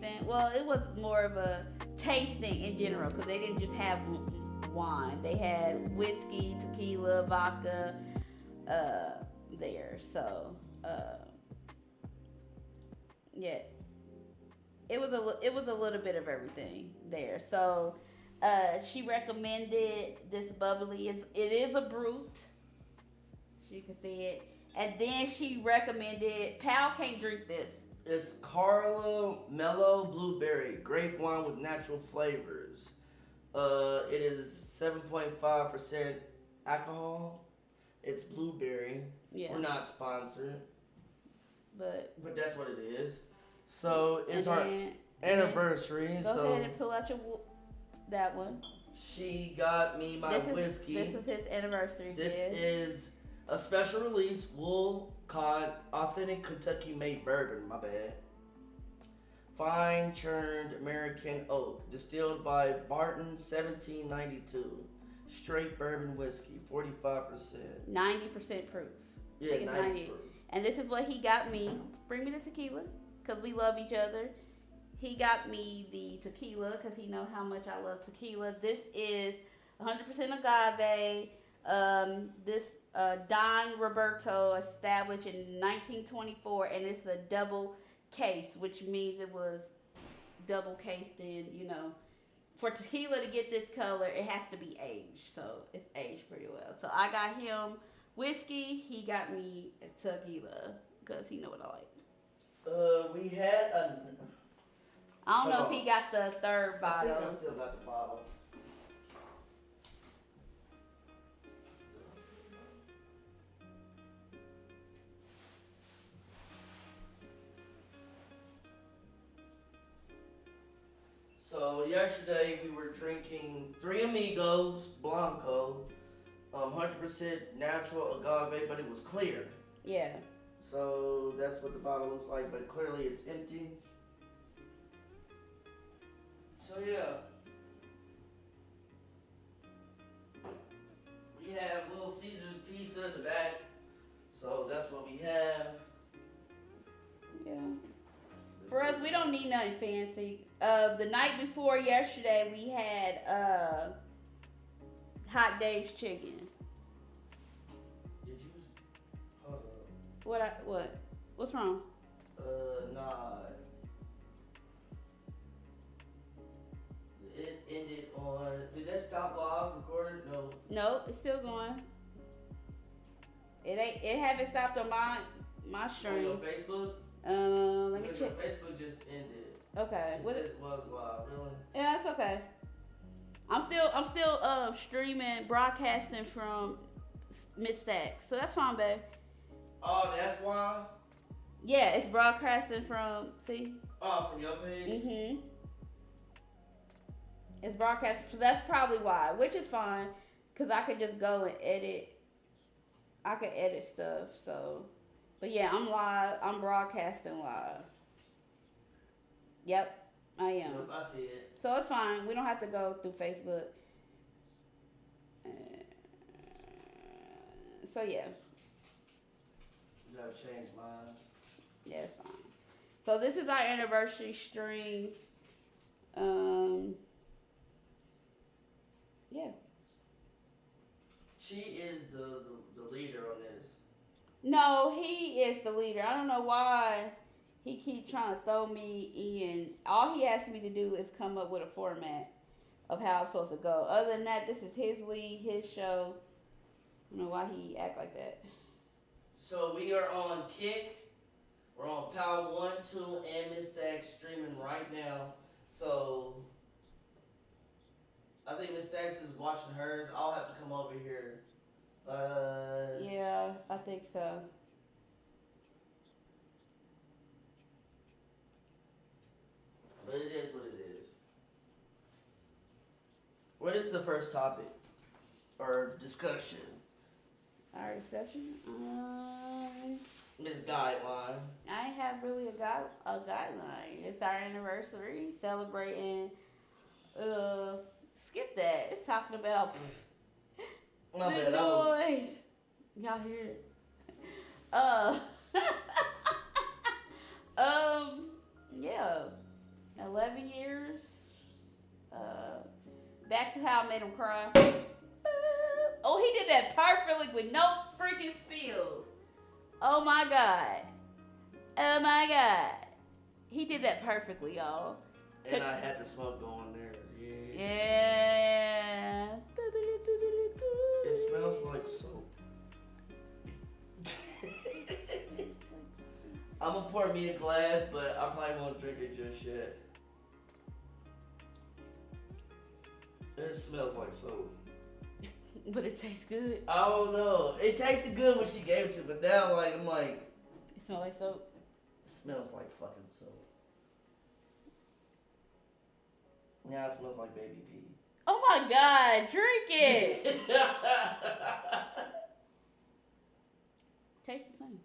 tasting. Well, it was more of a tasting in general because they didn't just have wine. They had whiskey, tequila, vodka there. So, yeah, it was a little bit of everything there. So, she recommended this bubbly. It is a brute. You can see it. And then she recommended. Pal can't drink this. It's Carla Mellow Blueberry Grape Wine with natural flavors. It is 7.5% alcohol. It's blueberry. Yeah. We're not sponsored, but that's what it is. So it's our anniversary. Go ahead and pull out that one. She got me my whiskey. This is his anniversary. This is a special release wool cod authentic Kentucky made bourbon. My bad. Fine churned American oak, distilled by Barton, 1792. Straight bourbon whiskey, 45%. 90% proof. Yeah, 90 proof. And this is what he got me. Bring me the tequila, because we love each other. He got me the tequila, because he know how much I love tequila. This is 100% agave. This Don Roberto established in 1924, and it's a double case, which means it was double cased in, for tequila to get this color, it has to be aged. So it's aged pretty well. So I got him whiskey. He got me tequila because he know what I like. We had I don't know if he got the third bottle. I think I still got the bottle. So yesterday we were drinking Three Amigos Blanco, 100% natural agave, but it was clear. Yeah. So that's what the bottle looks like, but clearly it's empty. So yeah. We have Little Caesar's pizza in the back. So that's what we have. Yeah. For us, we don't need nothing fancy. The night before yesterday, we had Hot Dave's chicken. Did you? Hold up. What? What's wrong? Nah. It ended on. Did that stop live recorded? No. No, it's still going. It haven't stopped on my stream. On your Facebook? Let me check. Your Facebook just ended. Okay. It says it was live. Really? Yeah, that's okay. I'm still streaming, broadcasting from Miss Stacks, so that's fine, babe. Oh, that's why. Yeah, it's broadcasting from. See. Oh, from your page. Mhm. It's broadcasting, so that's probably why, which is fine, cause I could just go and edit. I could edit stuff, so. But yeah, I'm live. I'm broadcasting live. Yep, I am. Yep, I see it. So it's fine. We don't have to go through Facebook. So yeah. You gotta change mine. Yeah, it's fine. So this is our anniversary stream. Yeah. She is the leader on this. No, he is the leader. I don't know why he keep trying to throw me in. All he asked me to do is come up with a format of how it's supposed to go. Other than that, this is his lead, his show. I don't know why he act like that. So we are on Kick. We're on Power 1, 2, and Miss Stacks streaming right now. So I think Miss Stacks is watching hers. I'll have to come over here. Yeah, I think so. But it is what it is. What is the first topic or discussion? Our discussion? This guideline. I ain't have really a guideline. It's our anniversary, celebrating. Skip that. It's talking about My the bad, noise. Y'all hear it? Yeah. 11 years. Back to How I Made Him Cry. Oh, he did that perfectly with no freaking spills. Oh my god. Oh my god. He did that perfectly, y'all. And I had the smoke going there. Yeah. Yeah. It smells like soap. I'm gonna pour me a glass, but I probably won't drink it just yet. It smells like soap. But it tastes good. I don't know. It tasted good when she gave it to me, but now I'm like. It smells like soap. It smells like fucking soap. Now it smells like baby pee. Oh my god, drink it. Tastes the same.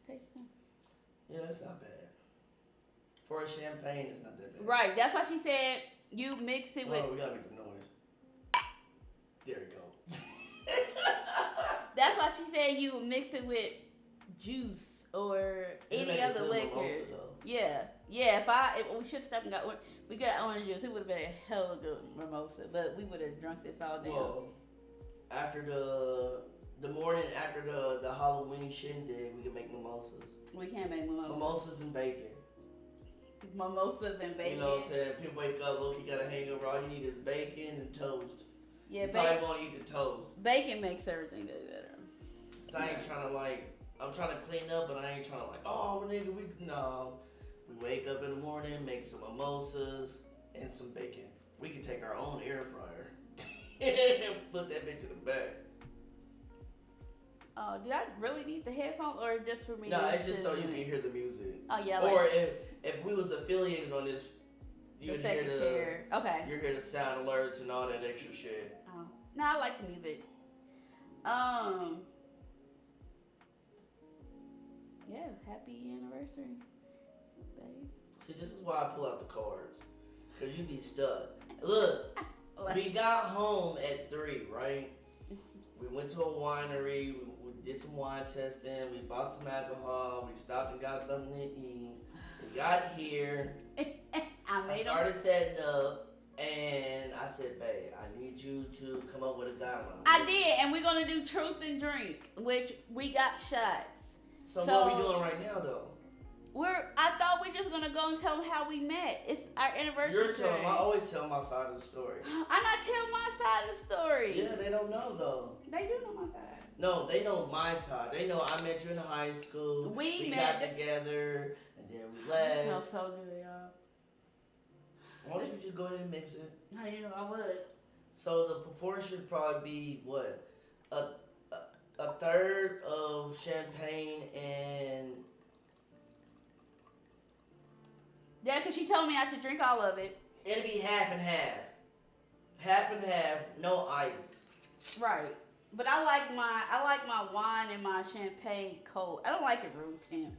Tastes the same. Yeah, it's not bad. For a champagne, it's not that bad. Right, that's why she said you mix it with. Oh, we gotta make the noise. There we go. That's why she said you would mix it with juice or any other liquor. Yeah. If we should have stopped and we got orange juice, it would have been a hell of a good mimosa, but we would have drunk this all day. Well, after the morning after the Halloween shindig, we can make mimosas. We can't make mimosas. Mimosas and bacon. Mimosas and bacon. You know what I'm saying? People wake up, look, you got a hangover. All you need is bacon and toast. Yeah, you probably won't eat the toast. Bacon makes everything better. So I ain't trying to I'm trying to clean up, but I ain't trying to oh nigga, no. We wake up in the morning, make some mimosas and some bacon. We can take our own air fryer and put that bitch in the back. Oh, did I really need the headphones or just for me? No, it's just so you can hear the music. Oh yeah. Or if we was affiliated on this, you would hear chair. Okay. You hear the sound alerts and all that extra shit. Oh, no, I like the music. Yeah, happy anniversary, babe. See, this is why I pull out the cards, cause you be stuck. Look, we got home at 3, right? We went to a winery. We did some wine testing. We bought some alcohol. We stopped and got something to eat. We got here. I started setting up. And I said, babe, I need you to come up with a guideline. I did, and we're gonna do truth and drink, which we got shots. So what are we doing right now, though? I thought we just gonna go and tell them how we met. It's our anniversary. You're telling them. I always tell my side of the story. I'm not telling my side of the story. Yeah, they don't know though. They do know my side. No, they know my side. They know I met you in high school. We got together, and then we left. It smells so good, y'all. Why don't you just go ahead and mix it? No, you know, I would. So the proportion would probably be what? A third of champagne and... Yeah, because she told me not to drink all of it. It'd be half and half. Half and half, no ice. Right. But I like my wine and my champagne cold. I don't like it room temp.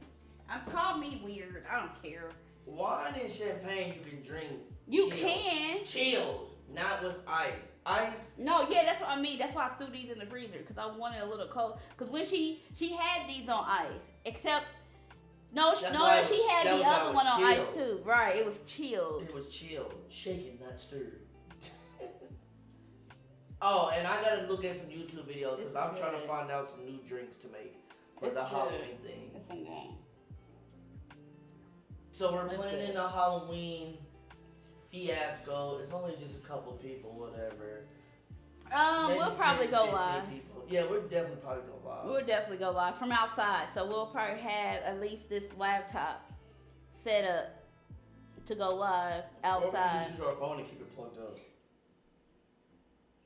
Call me weird. I don't care. Wine and champagne you can drink. You can. Chilled, not with ice. Ice? No, yeah, that's what I mean. That's why I threw these in the freezer because I wanted a little cold. Because when she had these on ice, except she had the other one on ice too. Right, it was chilled. It was chilled, shaken, not stirred. Oh, and I gotta look at some YouTube videos because I'm trying to find out some new drinks to make for the Halloween thing. It's good. So we're planning a Halloween fiasco. It's only just a couple people, whatever. We'll probably go live. People. Yeah, we'll definitely probably go live. We'll definitely go live from outside. So we'll probably have at least this laptop set up to go live outside. Or we just use our phone and keep it plugged up.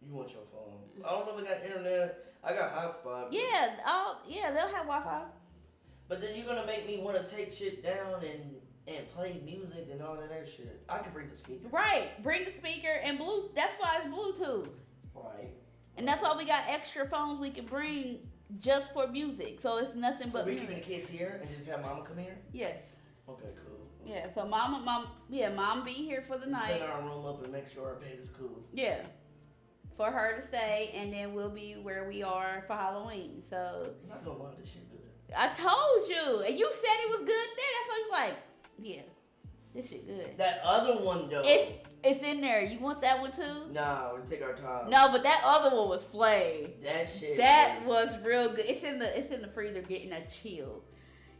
You want your phone? I don't know if we got internet. I got hotspot. Yeah, they'll have Wi-Fi. But then you're gonna make me want to take shit down and play music and all that other shit. I can bring the speaker. Right, bring the speaker and Bluetooth. That's why it's Bluetooth. Right. And that's why we got extra phones we can bring just for music. So it's nothing but music. So we can bring the kids here and just have mama come here? Yes. Okay, cool. Yeah, so mom be here for the night. Clean our room up and make sure our bed is cool. Yeah. For her to stay, and then we'll be where we are for Halloween. So I'm not gonna lie, this shit good. I told you, and you said it was good there. That's why I was like, yeah, This shit good. That other one though. It's in there. You want that one too? Nah, we take our time. No, but that other one was flame. That shit. That was real good. It's in the freezer getting a chill.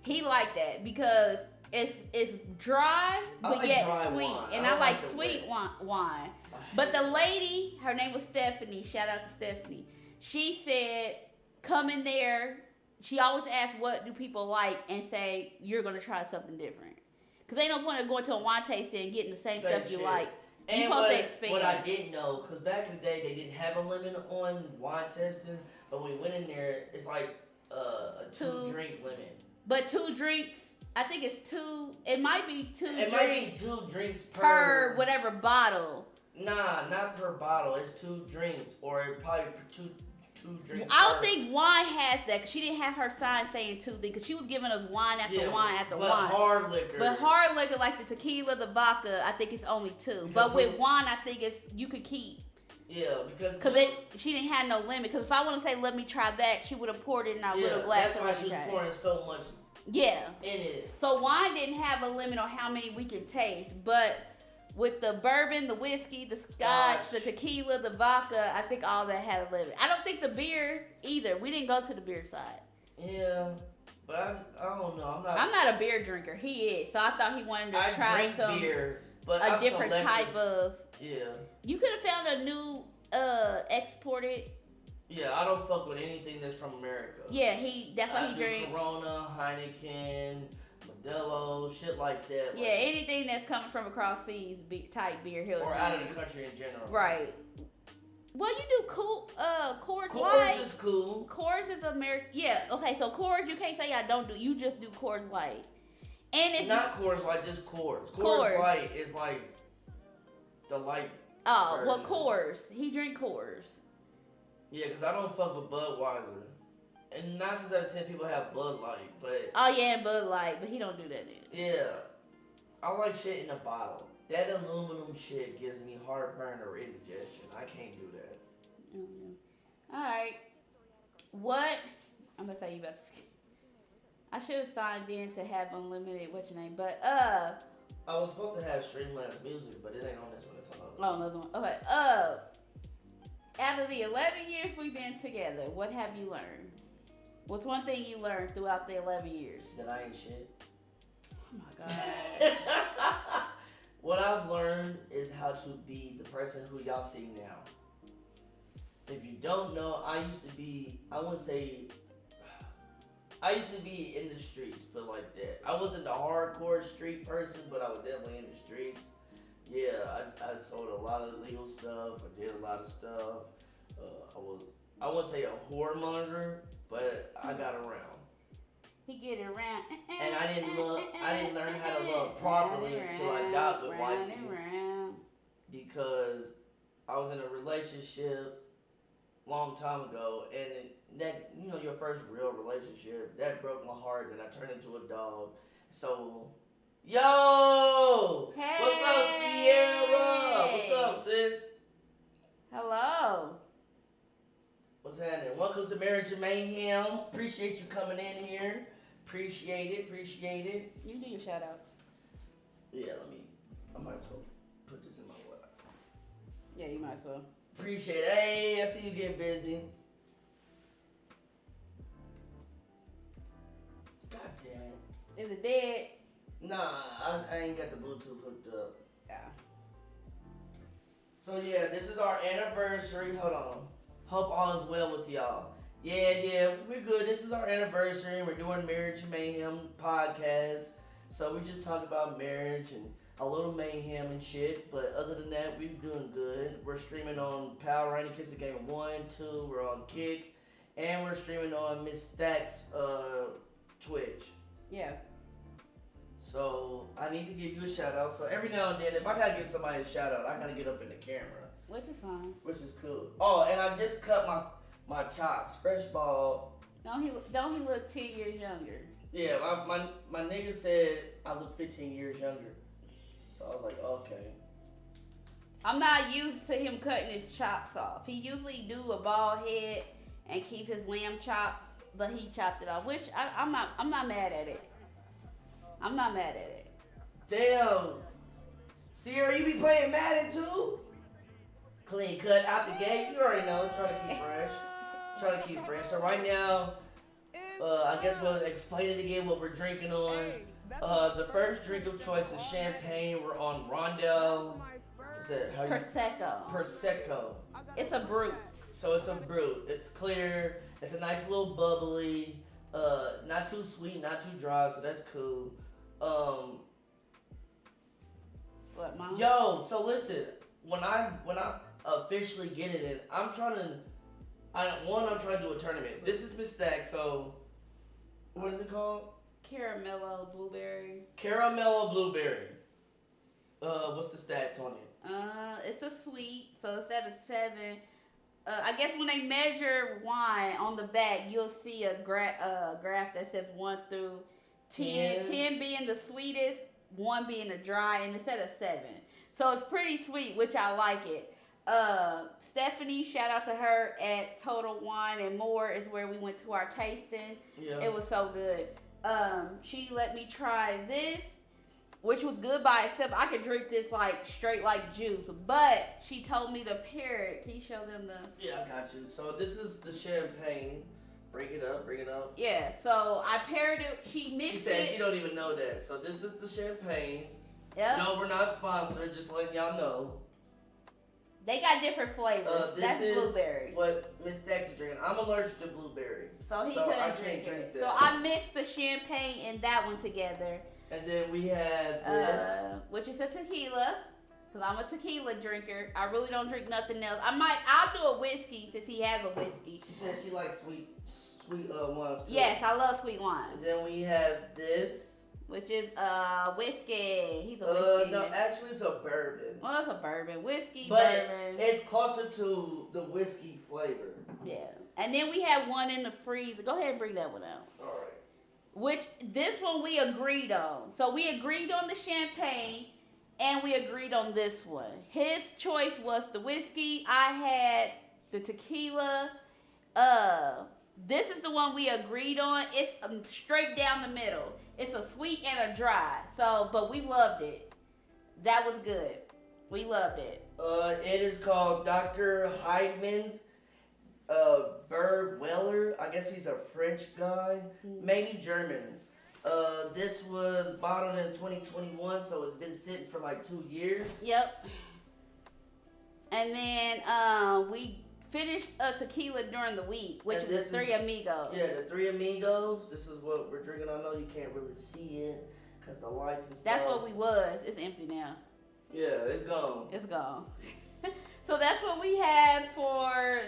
He liked that because it's dry but like yet dry sweet, wine. and I like sweet wine. But the lady, her name was Stephanie. Shout out to Stephanie. She said, "Come in there." She always asks, "What do people like?" and say, "You're gonna try something different." Cause ain't no point of going to a wine tasting and getting the same stuff you like. And what I didn't know, because back in the day they didn't have a limit on wine testing, but when we went in there, it's like a 2-drink limit. But 2 drinks, I think it's 2. It might be 2. It might be 2 drinks per whatever bottle. Nah, not per bottle. It's 2 drinks, or probably two drinks. I don't think wine has that, because she didn't have her sign saying 2 things, because she was giving us wine after wine after wine. Hard liquor. But hard liquor, like the tequila, the vodka, I think it's only 2. But with wine, I think you could keep. Yeah, because she didn't have no limit. Because if I want to say, let me try that, she would have poured it in our little glass. That's why she was pouring so much. Yeah. In it. So wine didn't have a limit on how many we could taste, but with the bourbon, the whiskey, the scotch, the tequila, the vodka, I think all that had a limit. I don't think the beer either. We didn't go to the beer side. Yeah, but I don't know. I'm not a beer drinker. He is, so I thought he wanted to try some beer, but a different type of. Yeah. You could have found a new exported. Yeah, I don't fuck with anything that's from America. Yeah, that's why he drinks Corona, Heineken, Modelo, shit like that. Yeah, anything that's coming from across seas type beer he'll or drink. out of the country in general. Right. Well, you do Coors Light. Coors is cool. Coors is American. Yeah. Okay. So Coors, you can't say I don't do. You just do Coors Light. And it's not Coors Light, just Coors. Coors Light is like the light. Oh well, Coors. He drink Coors. Yeah, because I don't fuck with Budweiser. And 9 times out of 10 people have Bud Light, but... Oh, yeah, Bud Light, but he don't do that then. Yeah. I like shit in a bottle. That aluminum shit gives me heartburn or indigestion. I can't do that. Mm-hmm. All right. What... I'm going to say you about to... I should have signed in to have unlimited, what's your name, but, I was supposed to have Streamlabs music, but it ain't on this one. It's on the other one. Oh, another one. Okay, out of the 11 years we've been together, what have you learned? What's one thing you learned throughout the 11 years? That I ain't shit. Oh my God. What I've learned is how to be the person who y'all see now. If you don't know, I used to be in the streets, but like that. I wasn't the hardcore street person, but I was definitely in the streets. Yeah, I sold a lot of illegal stuff. I did a lot of stuff. I wouldn't say a whoremonger, but I got around. He get around. And I didn't learn how to love properly until I got with wifey. Because I was in a relationship long time ago, and that, your first real relationship, that broke my heart, and I turned into a dog. So, yo! Hey! What's up, Sierra? What's up, sis? Hello. What's happening? Welcome to Marriage and Mayhem. Appreciate you coming in here. Appreciate it. You can do your shout outs. Yeah, I might as well put this in my wallet. Yeah, you might as well. Appreciate it. Hey, I see you getting busy. God damn it. Is it dead? Nah, I ain't got the Bluetooth hooked up. Yeah. So yeah, this is our anniversary. Hold on. Hope all is well with y'all. Yeah, we're good. This is our anniversary. We're doing Marriage and Mayhem podcast. So we just talk about marriage and a little mayhem and shit. But other than that, we're doing good. We're streaming on Power Rainy Kiss the Game 1, 2. We're on Kick. And we're streaming on Miss Stack's Twitch. Yeah. So I need to give you a shout out. So every now and then, if I gotta give somebody a shout out, I gotta get up in the camera. Which is fine. Which is cool. Oh, and I just cut my chops, fresh ball. Don't he look 10 years younger? Yeah, my nigga said I look 15 years younger. So I was like, okay. I'm not used to him cutting his chops off. He usually do a bald head and keep his lamb chop, but he chopped it off, which I'm not mad at it. I'm not mad at it. Damn, Sierra, you be playing Madden too? Clean cut out the gate. You already know. Trying to keep fresh. Trying to keep fresh. So right now, I guess we'll explain it again what we're drinking on. The first drink of choice is champagne. We're on Rondell. What's that? How you? Prosecco. Prosecco. It's a brute. So it's a brute. It's clear. It's a nice little bubbly. Not too sweet, not too dry. So that's cool. What, Mom? Yo, so listen. When I officially get it in, I'm trying to do a tournament. This is Miss Stack, so what is it called? Caramello blueberry. Caramello blueberry. What's the stats on it? It's a sweet, so it's at a 7. I guess when they measure wine on the back, you'll see a graph that says 1 through 10. 10 being the sweetest, 1 being the dry, and it's at a 7. So it's pretty sweet, which I like it. Stephanie, shout out to her at Total Wine and More is where we went to our tasting. Yeah. It was so good. She let me try this, which was good by itself. I could drink this like straight like juice, but she told me to pair it. Can you show them the? Yeah, I got you. So this is the champagne. Bring it up. Yeah, so I paired it. She mixed it. She said she don't even know that. So this is the champagne. Yep. No, we're not sponsored. Just letting y'all know. They got different flavors. This That's is blueberry. what Miss Dex is drinking. I'm allergic to blueberry. So he I couldn't can't drink drink it. that. So I mixed the champagne and that one together. And then we have this. Which is a tequila. Because I'm a tequila drinker. I really don't drink nothing else. I'll do a whiskey since he has a whiskey. She said she likes sweet wines too. Yes, I love sweet wines. And then we have this. Which is whiskey. He's a whiskey. No, actually it's a bourbon. Well, it's a bourbon. Whiskey, But bourbon. it's closer to the whiskey flavor. Yeah. And then we have one in the freezer. Go ahead and bring that one out. Alright. Which, this one we agreed on. So we agreed on the champagne, and we agreed on this one. His choice was the whiskey. I had the tequila. This is the one we agreed on. It's straight down the middle. It's a sweet and a dry. So, but we loved it. That was good. We loved it. It is called Dr. Heidman's Berg Weller. I guess he's a French guy. Maybe German. This was bottled in 2021, so it's been sitting for like 2 years. Yep. And then we finished a tequila during the week, which is the Three Amigos. Yeah, the Three Amigos. This is what we're drinking. I know you can't really see it because the lights and stuff. That's what we was. It's empty now. Yeah, it's gone. It's gone. So that's what we had for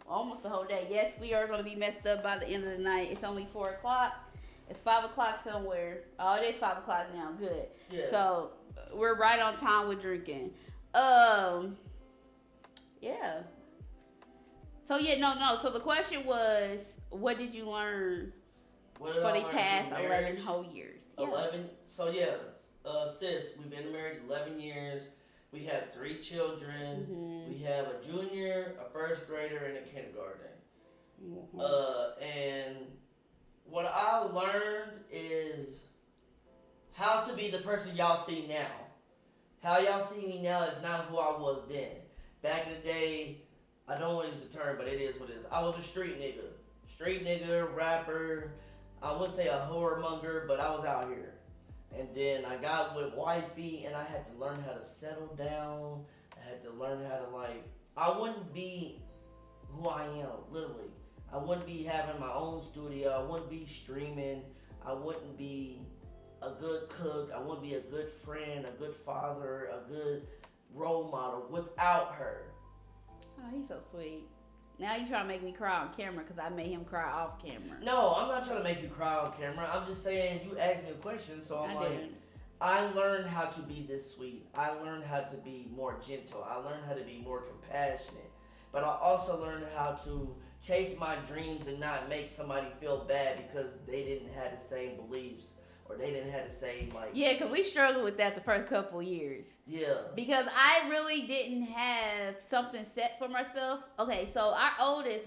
almost the whole day. Yes, we are going to be messed up by the end of the night. It's only 4 o'clock. It's 5 o'clock somewhere. Oh, it is 5 o'clock now. Good. Yeah. So we're right on time with drinking. Yeah. So yeah, no. So the question was, what did you learn for the past 11 whole years? 11. So yeah, sis, we've been married 11 years. We have 3 children. Mm-hmm. We have a junior, a first grader, and a kindergarten. Mm-hmm. And what I learned is how to be the person y'all see now. How y'all see me now is not who I was then. Back in the day, I don't want to use the term, but it is what it is. I was a street nigga. Street nigga, rapper. I wouldn't say a whoremonger, but I was out here. And then I got with wifey, and I had to learn how to settle down. I had to learn how to, I wouldn't be who I am, literally. I wouldn't be having my own studio. I wouldn't be streaming. I wouldn't be a good cook. I wouldn't be a good friend, a good father, a good role model without her. Oh, he's so sweet. Now you trying to make me cry on camera because I made him cry off camera. No, I'm not trying to make you cry on camera. I'm just saying you asked me a question, so I learned how to be this sweet. I learned how to be more gentle. I learned how to be more compassionate. But I also learned how to chase my dreams and not make somebody feel bad because they didn't have the same beliefs or they didn't have the same Yeah, because we struggled with that the first couple of years. Yeah. Because I really didn't have something set for myself. Okay, so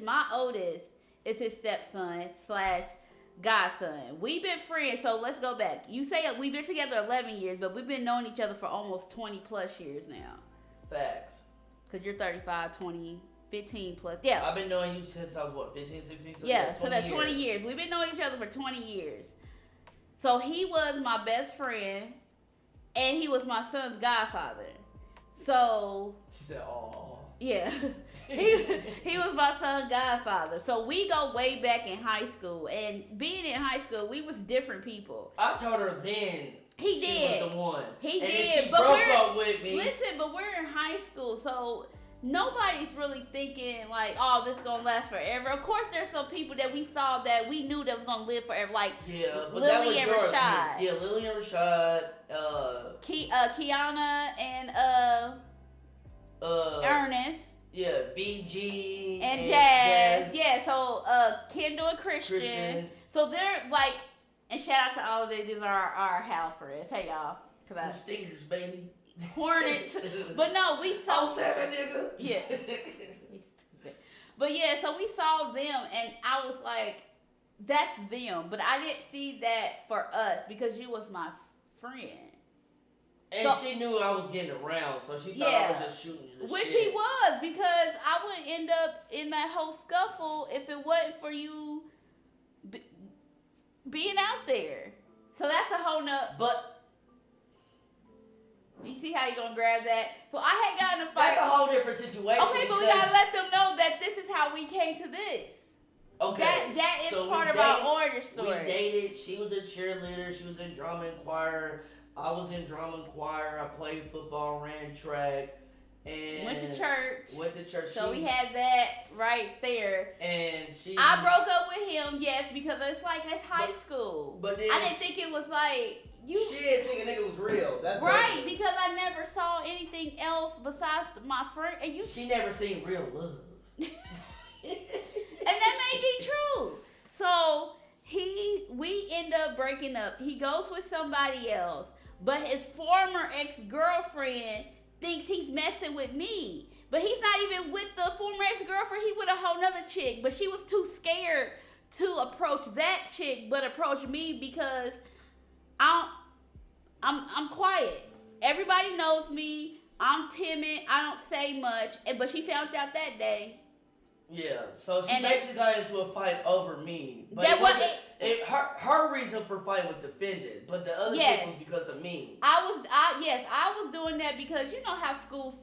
my oldest is his stepson / godson. We've been friends, so let's go back. You say we've been together 11 years, but we've been knowing each other for almost 20 plus years now. Facts. Because you're 35, 20, 15 plus. Yeah. I've been knowing you since I was, what, 15, 16? So yeah, so that's 20 years. We've been knowing each other for 20 years. So he was my best friend, and he was my son's godfather. So. She said, "Oh." Yeah. he was my son's godfather. So we go way back in high school. And being in high school, we was different people. I told her then. He did. She was the one. He and did. Then she but broke up with me. Listen, but we're in high school, so nobody's really thinking like, oh, this is gonna last forever. Of course, there's some people that we saw that we knew that was gonna live forever, like but Lily that was and yours. Rashad. Yeah, Lily and Rashad. Kiana and Ernest. Yeah, BG and Jazz. Yeah, so Kendall and Christian. So they're like, and shout out to all of these are our Hal friends. Hey y'all, them stickers, baby. Hornets. But no, we saw. Oh, seven, nigga. Yeah. But yeah, so we saw them, and I was like, that's them. But I didn't see that for us because you was my friend. And so, she knew I was getting around, so she thought I was just shooting the which shit. he was, because I wouldn't end up in that whole scuffle if it wasn't for you being out there. So that's a whole nother. But you see how you gonna grab that? So I had gotten a fight. That's a whole different situation. Okay, but we gotta let them know that this is how we came to this. Okay. That is so part of our origin story. We dated. She was a cheerleader. She was in drama and choir. I was in drama and choir. I played football, ran track, and went to church. So we had that right there. And I broke up with him, yes, because it's like it's high school. But then I didn't think it was like you. She didn't think a nigga was real. That's right, because I never saw anything else besides my friend. And you. She never seen real love. And that may be true. So we end up breaking up. He goes with somebody else. But his former ex-girlfriend thinks he's messing with me. But he's not even with the former ex-girlfriend. He with a whole nother chick. But she was too scared to approach that chick, but approach me because I'm quiet. Everybody knows me. I'm timid. I don't say much. But she found out that day. Yeah, so she basically got into a fight over me. But that wasn't her reason for fight was defended, but the other chick was because of me. I was doing that because you know how school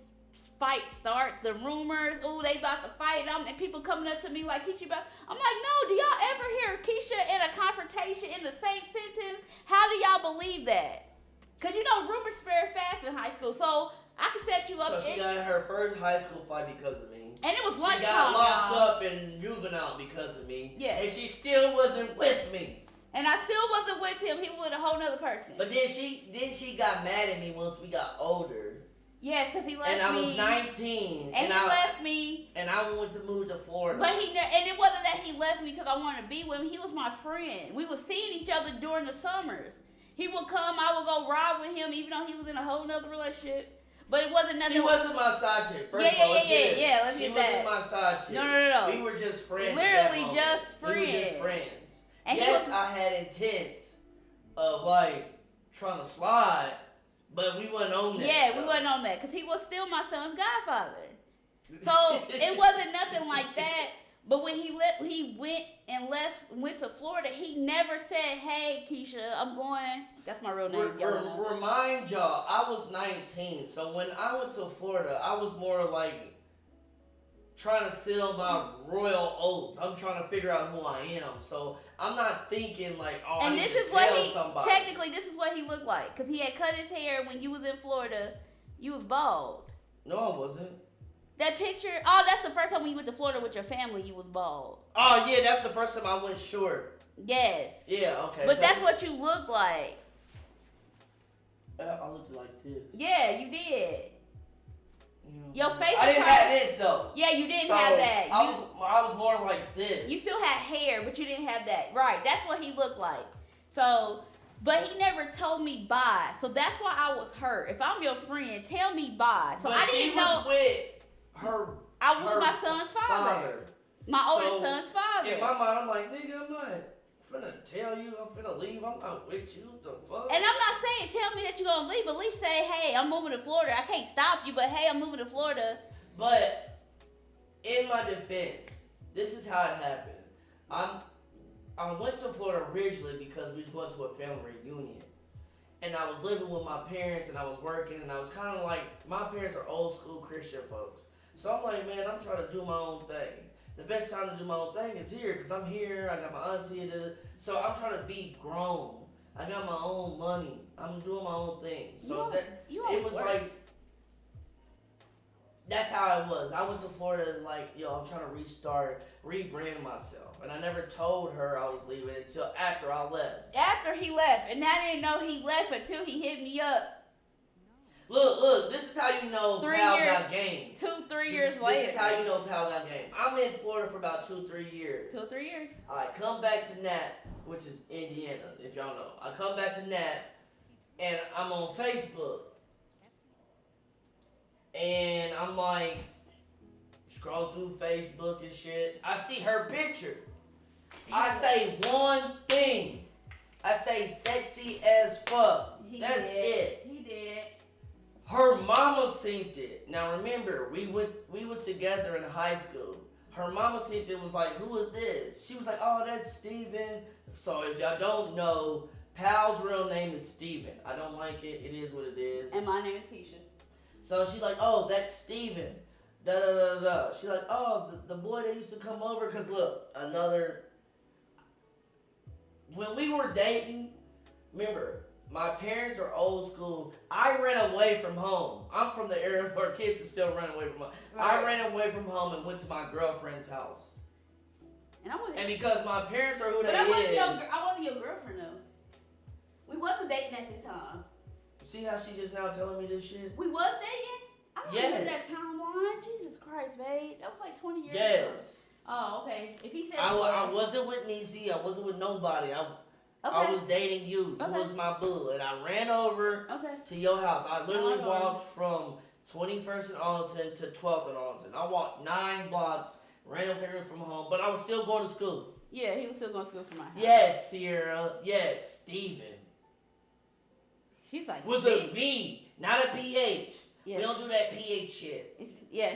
fights start, the rumors, oh they about to fight, and people coming up to me like Keisha about. I'm like, no, do y'all ever hear Keisha in a confrontation in the same sentence? How do y'all believe that? Cause you know rumors spread fast in high school, so I can set you up. So she got in her first high school fight because of me. And it was lunchtime. She got locked up in juvenile because of me. Yeah. And she still wasn't with me. And I still wasn't with him. He was with a whole nother person. But then she got mad at me once we got older. Yeah, because he left me. And I was 19. And he left me. And I wanted to move to Florida. But and it wasn't that he left me because I wanted to be with him. He was my friend. We were seeing each other during the summers. He would come. I would go ride with him even though he was in a whole nother relationship. But it wasn't nothing. She wasn't my side chick. Let's get that. Let's get that. She wasn't my side chick. No. We were just friends. Literally just friends. We were just friends. And yes, I had intents of like trying to slide, but we wasn't on that. Yeah, we wasn't on that because he was still my son's godfather. So it wasn't nothing like that. But when he went to Florida, he never said, "Hey, Keisha, I'm going." That's my real name. Remind y'all, I was 19, so when I went to Florida, I was more like trying to sit on my royal oats. I'm trying to figure out who I am, so I'm not thinking like, oh, and I need this is to what tell he somebody. Technically, this is what he looked like because he had cut his hair when you was in Florida. You was bald. No, I wasn't. That picture, oh, that's the first time when you went to Florida with your family, you was bald. Oh, yeah, that's the first time I went short. Yes. Yeah, okay. But so that's what you look like. I looked like this. Yeah, you did. Your face. I didn't have this, though. Yeah, you didn't have that. I was more like this. You still had hair, but you didn't have that. Right, that's what he looked like. So, but he never told me bye. So that's why I was hurt. If I'm your friend, tell me bye. So but I didn't know. With I was my son's father. My oldest son's father. In my mind, I'm like, nigga, I'm not finna tell you I'm finna leave. I'm not with you. What the fuck? And I'm not saying tell me that you're gonna leave, but at least say, hey, I'm moving to Florida. I can't stop you, but hey, I'm moving to Florida. But in my defense, this is how it happened. I went to Florida originally because we was going to a family reunion. And I was living with my parents and I was working and I was kind of like, my parents are old school Christian folks. So I'm like, man, I'm trying to do my own thing. The best time to do my own thing is here because I'm here, I got my auntie, so I'm trying to be grown. I got my own money. I'm doing my own thing. So it was like, that's how it was. I went to Florida and like, yo, I'm trying to restart, rebrand myself. And I never told her I was leaving until after I left. After he left. And I didn't know he left until he hit me up. Look, this is how you know Pal got game. 2-3 years later. This is how you know Pal got game. I'm in Florida for about 2-3 years. 2-3 years. I come back to Nat, which is Indiana, if y'all know. I come back to Nat, and I'm on Facebook. And I'm like, scroll through Facebook and shit. I see her picture. I say one thing. I say sexy as fuck. That's it. He did. Her mama synced it. Now remember, we was together in high school. Her mama synced it, was like, who is this? She was like, oh, that's Steven. So if y'all don't know, Pal's real name is Steven. I don't like it. It is what it is. And my name is Keisha. So she's like, oh, that's Steven. Da da da da. She's like, oh, the boy that used to come over. Because look, when we were dating, remember, my parents are old school. I ran away from home. I'm from the area where kids are still running away from home. Right. I ran away from home and went to my girlfriend's house. And because my parents are who they is. I wasn't your girlfriend though. We wasn't dating at this time. See how she just now telling me this shit? We was dating? I don't remember that timeline. Jesus Christ, babe. That was like 20 years ago. Yes. Oh, okay. If he said I wasn't with Niecy. I wasn't with nobody. I was dating you. You was my boo. And I ran over to your house. I literally walked from 21st and Arlington to 12th and Arlington. I walked 9 blocks, ran up here from home, but I was still going to school. Yeah, he was still going to school from my house. Yes, Sierra. Yes, Steven. She's like with a V, not a PH. Yes. We don't do that PH shit.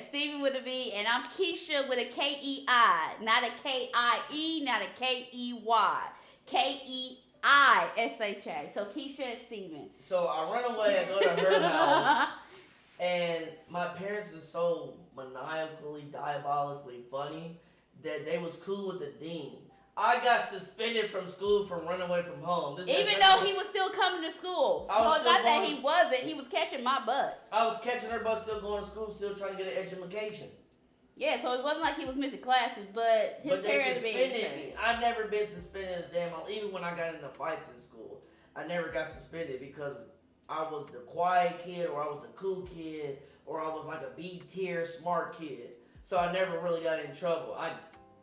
Steven with a V, and I'm Keisha with a K-E-I, not a K-I-E, not a K-E-Y. K-E-I-S-H-A. So Keisha and Steven. So I run away, I go to her house, and my parents are so maniacally, diabolically funny that they was cool with the dean. I got suspended from school from running away from home. Even though he was still coming to school. Not that he wasn't. He was catching my bus. I was catching her bus, still going to school, still trying to get an education. Yeah, so it wasn't like he was missing classes, but his parents suspended me. I never been suspended a damn. Even when I got into fights in school, I never got suspended because I was the quiet kid, or I was the cool kid, or I was like a B tier smart kid. So I never really got in trouble.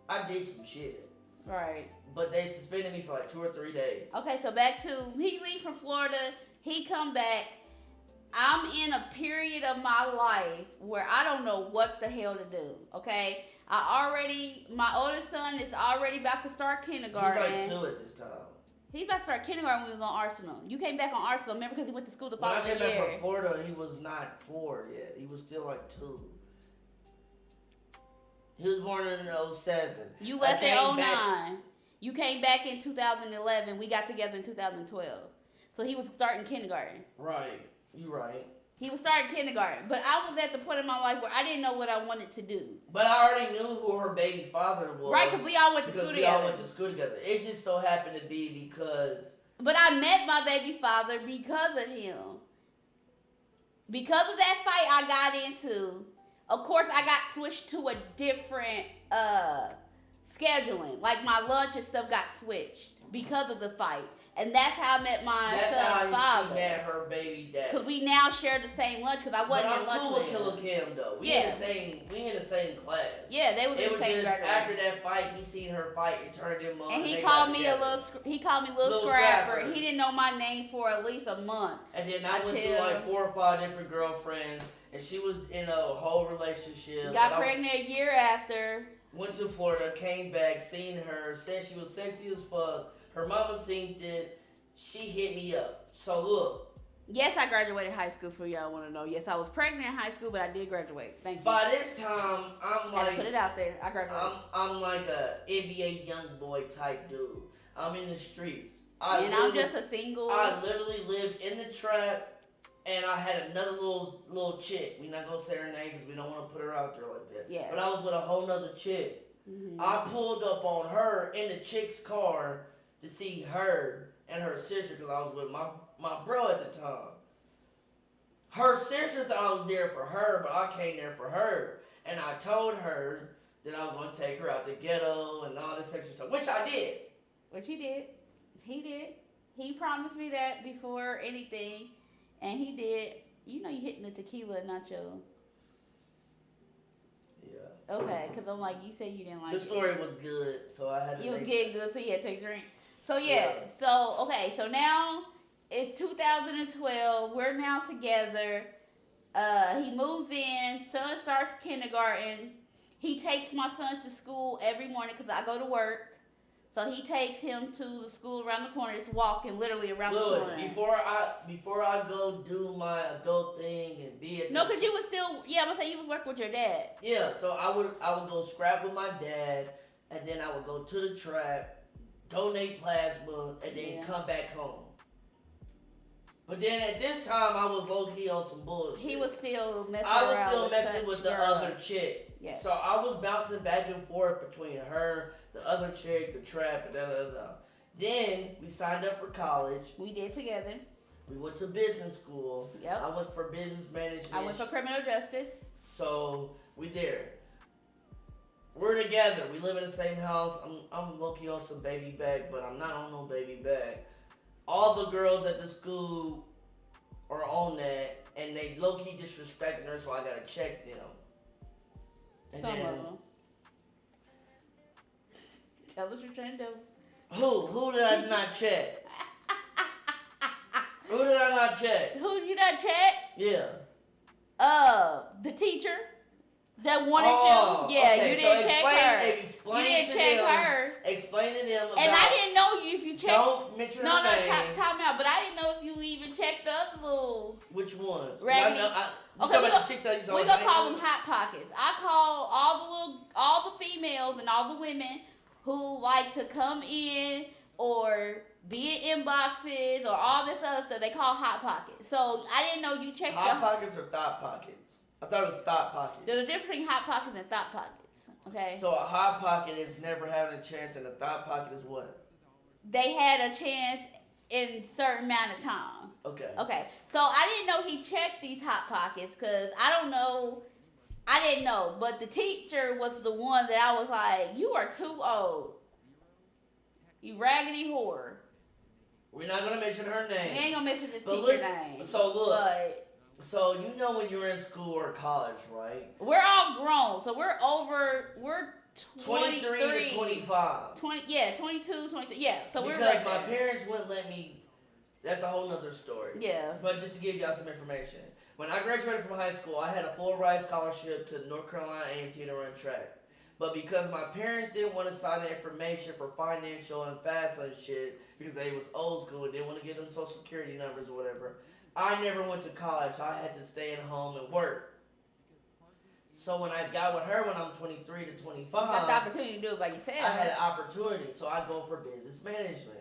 I did some shit. Right. But they suspended me for like 2 or 3 days. Okay, so back to, he leaves from Florida, he come back. I'm in a period of my life where I don't know what the hell to do, okay? My oldest son is already about to start kindergarten. He's like 2 at this time. He's about to start kindergarten when he was on Arsenal. You came back on Arsenal, remember, because he went to school the following year. When I came back from Florida, he was not 4 yet. He was still like 2. He was born in 07. You left in 09. You came back in 2011. We got together in 2012. So he was starting kindergarten. Right. You right. He was starting kindergarten. But I was at the point in my life where I didn't know what I wanted to do. But I already knew who her baby father was. Right, because we all went to school together. We all went to school together. It just so happened to be because... But I met my baby father because of him. Because of that fight I got into... Of course, I got switched to a different scheduling. Like, my lunch and stuff got switched because of the fight. And that's how I met my son's father. That's how she met her baby daddy. Because we now share the same lunch because I wasn't in lunch with him. I'm cool with Killer Kim, though. We in the same class. Yeah, they was in the same graduation. After that fight, he seen her fight, it turned him on. And he called me little scrapper. He didn't know my name for at least a month. And then I went through like 4 or 5 different girlfriends. And she was in a whole relationship. Got pregnant a year after. Went to Florida, came back, seen her, said she was sexy as fuck. Her mama seen it. She hit me up. So look. Yes, I graduated high school for y'all want to know. Yes, I was pregnant in high school, but I did graduate. Thank you. By this time, I'm like... put it out there. I graduated. I'm like a NBA young boy type dude. I'm in the streets. And I'm just a single... I literally lived in the trap, and I had another little chick. We're not going to say her name because we don't want to put her out there like that. Yeah. But I was with a whole nother chick. Mm-hmm. I pulled up on her in the chick's car to see her and her sister because I was with my bro at the time. Her sister thought I was there for her, but I came there for her. And I told her that I was going to take her out the ghetto and all this extra stuff, which I did. Which he did. He did. He promised me that before anything. And he did. You know you hitting the tequila, not your... Yeah. Okay, because I'm like, you said you didn't like it. The story was good, so I had to... You was getting good, so you had to take a drink. So, yeah. So, okay, so now it's 2012. We're now together. He moves in. Son starts kindergarten. He takes my sons to school every morning because I go to work. So he takes him to the school around the corner. It's walking literally around the corner. Before I go do my adult thing and be at... No, because you was still... Yeah, I'm going to say you was working with your dad. Yeah, so I would go scrap with my dad, and then I would go to the trap, donate plasma, and then come back home. But then at this time, I was low-key on some bullshit. He was still messing I was around still messing with the other chick. Yes. So I was bouncing back and forth between her, the other chick, the trap, and da-da-da. Then we signed up for college. We did together. We went to business school. Yep. I went for business management. I went for criminal justice. So we there. We're together. We live in the same house. I'm low-key on some baby back, but I'm not on no baby back. All the girls at the school are on that, and they low-key disrespecting her, so I gotta check them. And some then, of them. Tell us you're trying to do. Who did I not check? Who did I not check? Who did you not check? Yeah. The teacher that wanted you. Yeah, okay. you didn't check her. Explain you didn't to check them, her. Explain to them about... And I didn't know you if you checked... Don't mention her name. Time out. But I didn't know if you even checked the other little... Which ones? Raggedy. Okay, we gonna call them hot pockets. I call all the females and all the women who like to come in or be in inboxes or all this other stuff. They call hot pockets. So I didn't know you checked hot pockets or thought pockets. I thought it was thought pockets. There's a difference between hot pockets and thought pockets. Okay. So a hot pocket is never having a chance, and a thought pocket is what? They had a chance in a certain amount of time. Okay. Okay. So I didn't know he checked these hot pockets because I didn't know. But the teacher was the one that I was like, you are too old. You raggedy whore. We're not gonna mention her name. We ain't gonna mention this teacher's name. So look. So you know when you're in school or college, right? We're all grown. So we're 23 to 25. 22, 23. Yeah. So we're because my parents wouldn't let me. That's a whole nother story. Yeah. But just to give y'all some information, when I graduated from high school, I had a full ride scholarship to North Carolina A&T to run track. But because my parents didn't want to sign the information for financial and FAFSA and shit, because they was old school and didn't want to give them social security numbers or whatever, I never went to college. I had to stay at home and work. So when I got with her when I'm 23 to 25, you got the opportunity to do it by yourself. I had an opportunity, so I go for business management.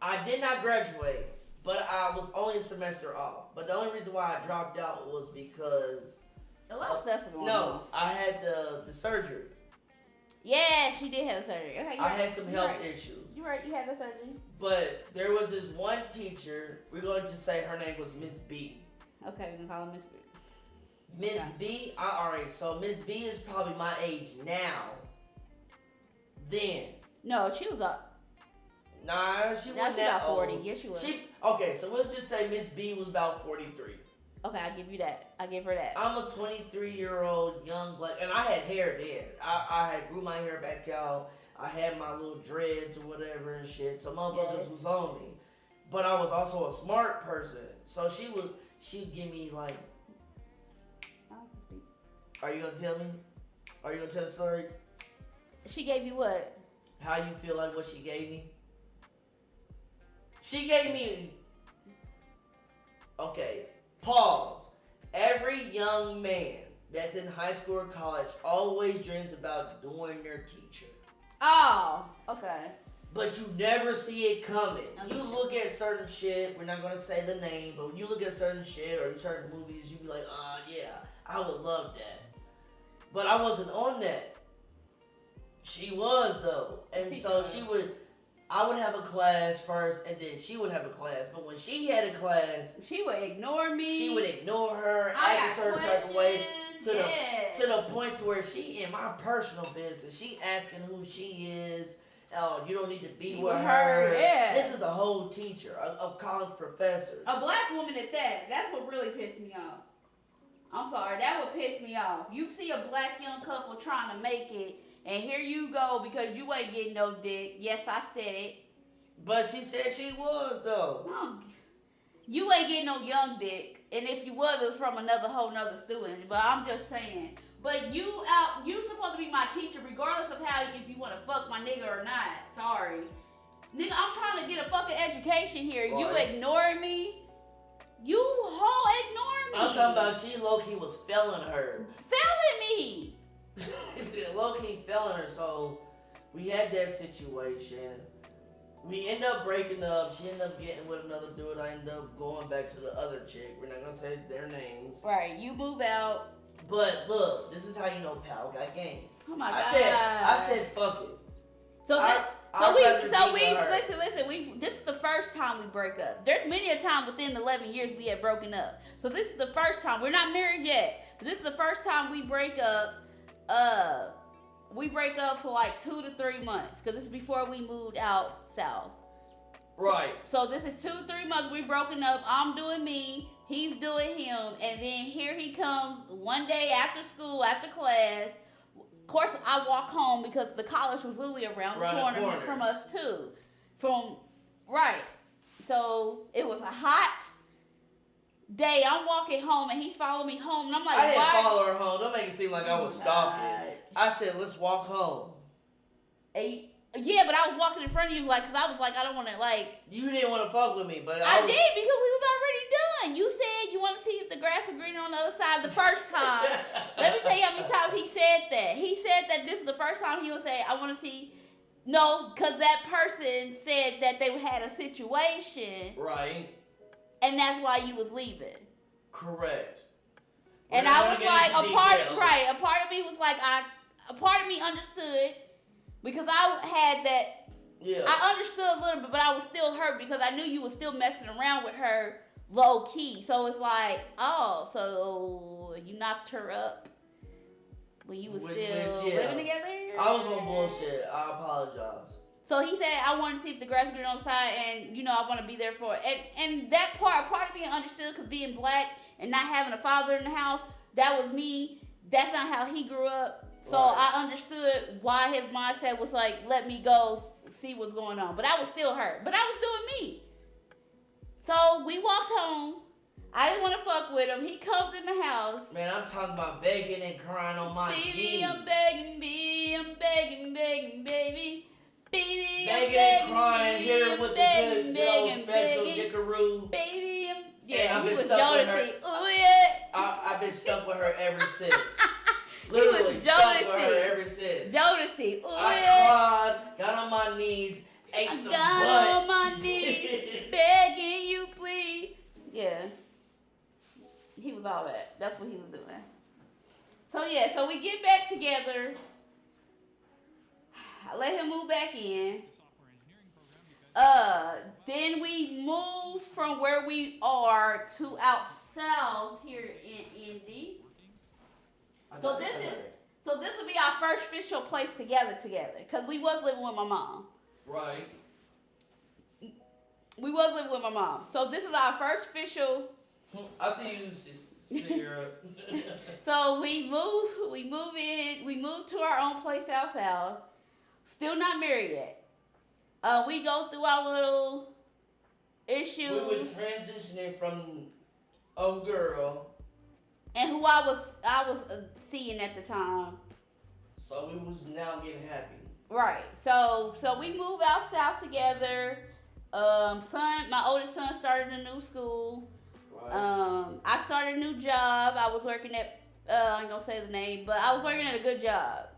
I did not graduate, but I was only a semester off. But the only reason why I dropped out was because a lot of stuff was going on. No, I had the surgery. Yeah, she did have surgery. Okay, I had some health issues. You're right, you had the surgery. But there was this one teacher, we're going to just say her name was Miss B. Okay, we're going to call her Miss B. Miss B, alright, so Miss B is probably my age now. Then. No, she was up. Nah, she wasn't that about 40. old. Yes, she was. Okay, so we'll just say Miss B was about 43. Okay, I'll give you that. I'll give her that. I'm a 23-year-old young black, and I had hair then. I had grew my hair back out. I had my little dreads or whatever and shit. So motherfuckers was on me. But I was also a smart person. So she'd give me like, are you gonna tell me? Are you gonna tell the story? She gave you what? How you feel like what she gave me? She gave me. Okay, pause. Every young man that's in high school or college always dreams about doing their teacher. Oh, okay. But you never see it coming. You look at certain shit, we're not gonna say the name, but when you look at certain shit or certain movies, you be like, yeah, I would love that. But I wasn't on that. She was though. And so I would have a class first and then she would have a class. But when she had a class, she would ignore me. She would ignore her, act a certain type of way to the point to where she in my personal business. She asking who she is. Oh, you don't need to be with her. Yeah. This is a whole teacher, a college professor. A black woman at that. That's what really pissed me off. I'm sorry, that would piss me off. You see a black young couple trying to make it, and here you go because you ain't getting no dick. Yes, I said it. But she said she was, though. No, you ain't getting no young dick. And if you was, it was from whole nother student. But I'm just saying. But you supposed to be my teacher regardless of if you want to fuck my nigga or not. Sorry. Nigga, I'm trying to get a fucking education here. Right. You ignoring me? You ignoring me. I'm talking about she low-key was failing her. Failing me. Low-key failing her. So we had that situation. We end up breaking up. She ended up getting with another dude. I ended up going back to the other chick. We're not going to say their names. Right. You move out. But look, this is how you know pal got game. Oh my God. I said fuck it. Listen, this is the first time we break up. There's many a time within 11 years we have broken up. So this is the first time. We're not married yet. But this is the first time we break up. We break up for like 2 to 3 months. Because this is before we moved out south. Right. So this is 2 to 3 months we broken up. I'm doing me. He's doing him. And then here he comes one day after school, after class. Of course, I walk home because the college was literally around the corner from us too. Right. So it was a hot day. I'm walking home and he's following me home. And I'm like, I didn't follow her home. Don't make it seem like I was stalking. I said, let's walk home. Yeah, but I was walking in front of you because I was like, I don't want to You didn't want to fuck with me, but I did because we was already done. You said you want to see if the grass is greener on the other side the first time. Let me tell you how many times he said that. He said that this is the first time he would say, I want to see. No, because that person said that they had a situation. Right. And that's why you was leaving. Correct. And I was like, a part of me was like, a part of me understood. Because I had that, I understood a little bit, but I was still hurt because I knew you were still messing around with her low key. So it's like, oh, so you knocked her up when you were still living together? I was on bullshit. I apologize. So he said, I want to see if the grass is green on the side, and I want to be there for it. And that part of me understood because being black and not having a father in the house, that was me. That's not how he grew up. So I understood why his mindset was like, let me go see what's going on. But I was still hurt. But I was doing me. So we walked home. I didn't want to fuck with him. He comes in the house. Man, I'm talking about begging and crying on my knees. Baby, I'm begging, baby. Baby, begging and crying here with the good old special dickaroo. Baby, I've been stuck with her. Oh, yeah. I've been stuck with her ever since. Literally stuck with her ever since. Jodeci. Ooh, I cried, got on my knees, ate some butt. Got on my knees, begging you please. Yeah. He was all that. That's what he was doing. So we get back together. I let him move back in. Then we move from where we are to out south here in Indy. So this will be our first official place together, because we was living with my mom. Right. We was living with my mom. So this is our first official. I see you, Sierra. So we moved to our own place out south. Still not married yet. We go through our little issues. We was transitioning from a girl. And who I was seeing at the time. So we was now getting happy. Right. So we moved out south together. My oldest son started a new school. Right. I started a new job. I was working at, I ain't gonna say the name, but I was working at a good job.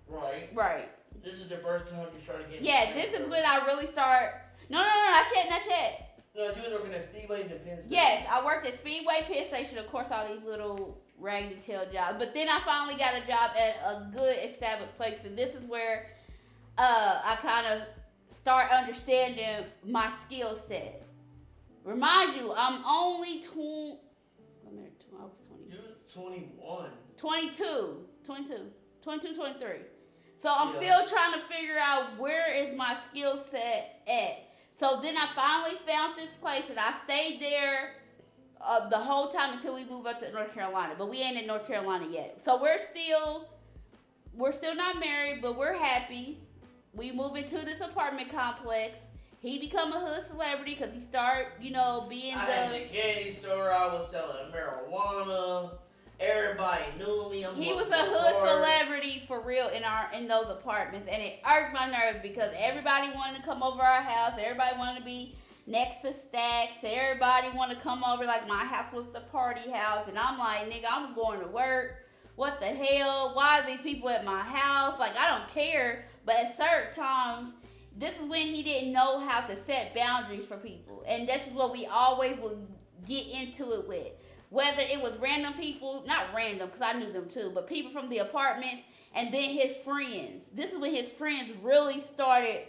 Right. Right. This is the first time you started getting. Yeah, this is when I really start. No, not yet. No, you was working at Speedway and Penn Station. Yes, I worked at Speedway, Penn Station, of course, all these little raggedy tail jobs. But then I finally got a job at a good established place, and this is where I kind of start understanding my skill set. Remind you, I'm only I was 20. You was 21. 22, 23. So I'm still trying to figure out where is my skill set at. So then I finally found this place, and I stayed there the whole time until we moved up to North Carolina. But we ain't in North Carolina yet. So we're still not married, but we're happy. We move into this apartment complex. He become a hood celebrity because he start, being I had the candy store. I was selling marijuana. Everybody knew me. He was a hood celebrity for real in those apartments, and it irked my nerves because everybody wanted to come over our house. Everybody wanted to be next to Stacks. Everybody wanted to come over like my house was the party house, and I'm like, nigga, I'm going to work. What the hell? Why are these people at my house? Like, I don't care. But at certain times, this is when he didn't know how to set boundaries for people, and this is what we always would get into it with. Whether it was random people, not random because I knew them too, but people from the apartments and then his friends. This is when his friends really started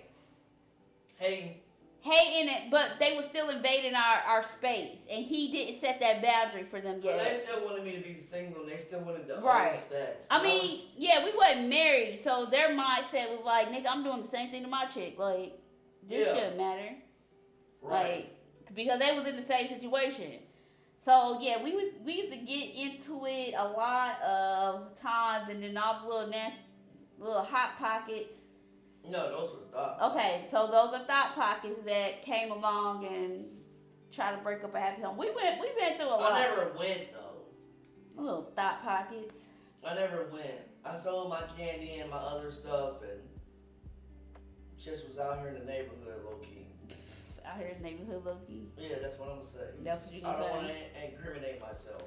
hating it, but they were still invading our space, and he didn't set that boundary for them yet. But they still wanted me to be single. They still wanted to own Stacks. I mean, yeah, we wasn't married, so their mindset was like, nigga, I'm doing the same thing to my chick. Like, this shouldn't matter. Right. Like, because they was in the same situation. So yeah, we used to get into it a lot of times, and then all the little hot pockets. No, those were thought. Okay, so those are thought pockets that came along and tried to break up a happy home. We've been through a lot. I never went though. Little thought pockets. I never went. I sold my candy and my other stuff, and just was out here in the neighborhood low key. Out here in the neighborhood low key. Yeah, that's what I'm gonna say. That's what you gonna say. say. I don't want to incriminate myself.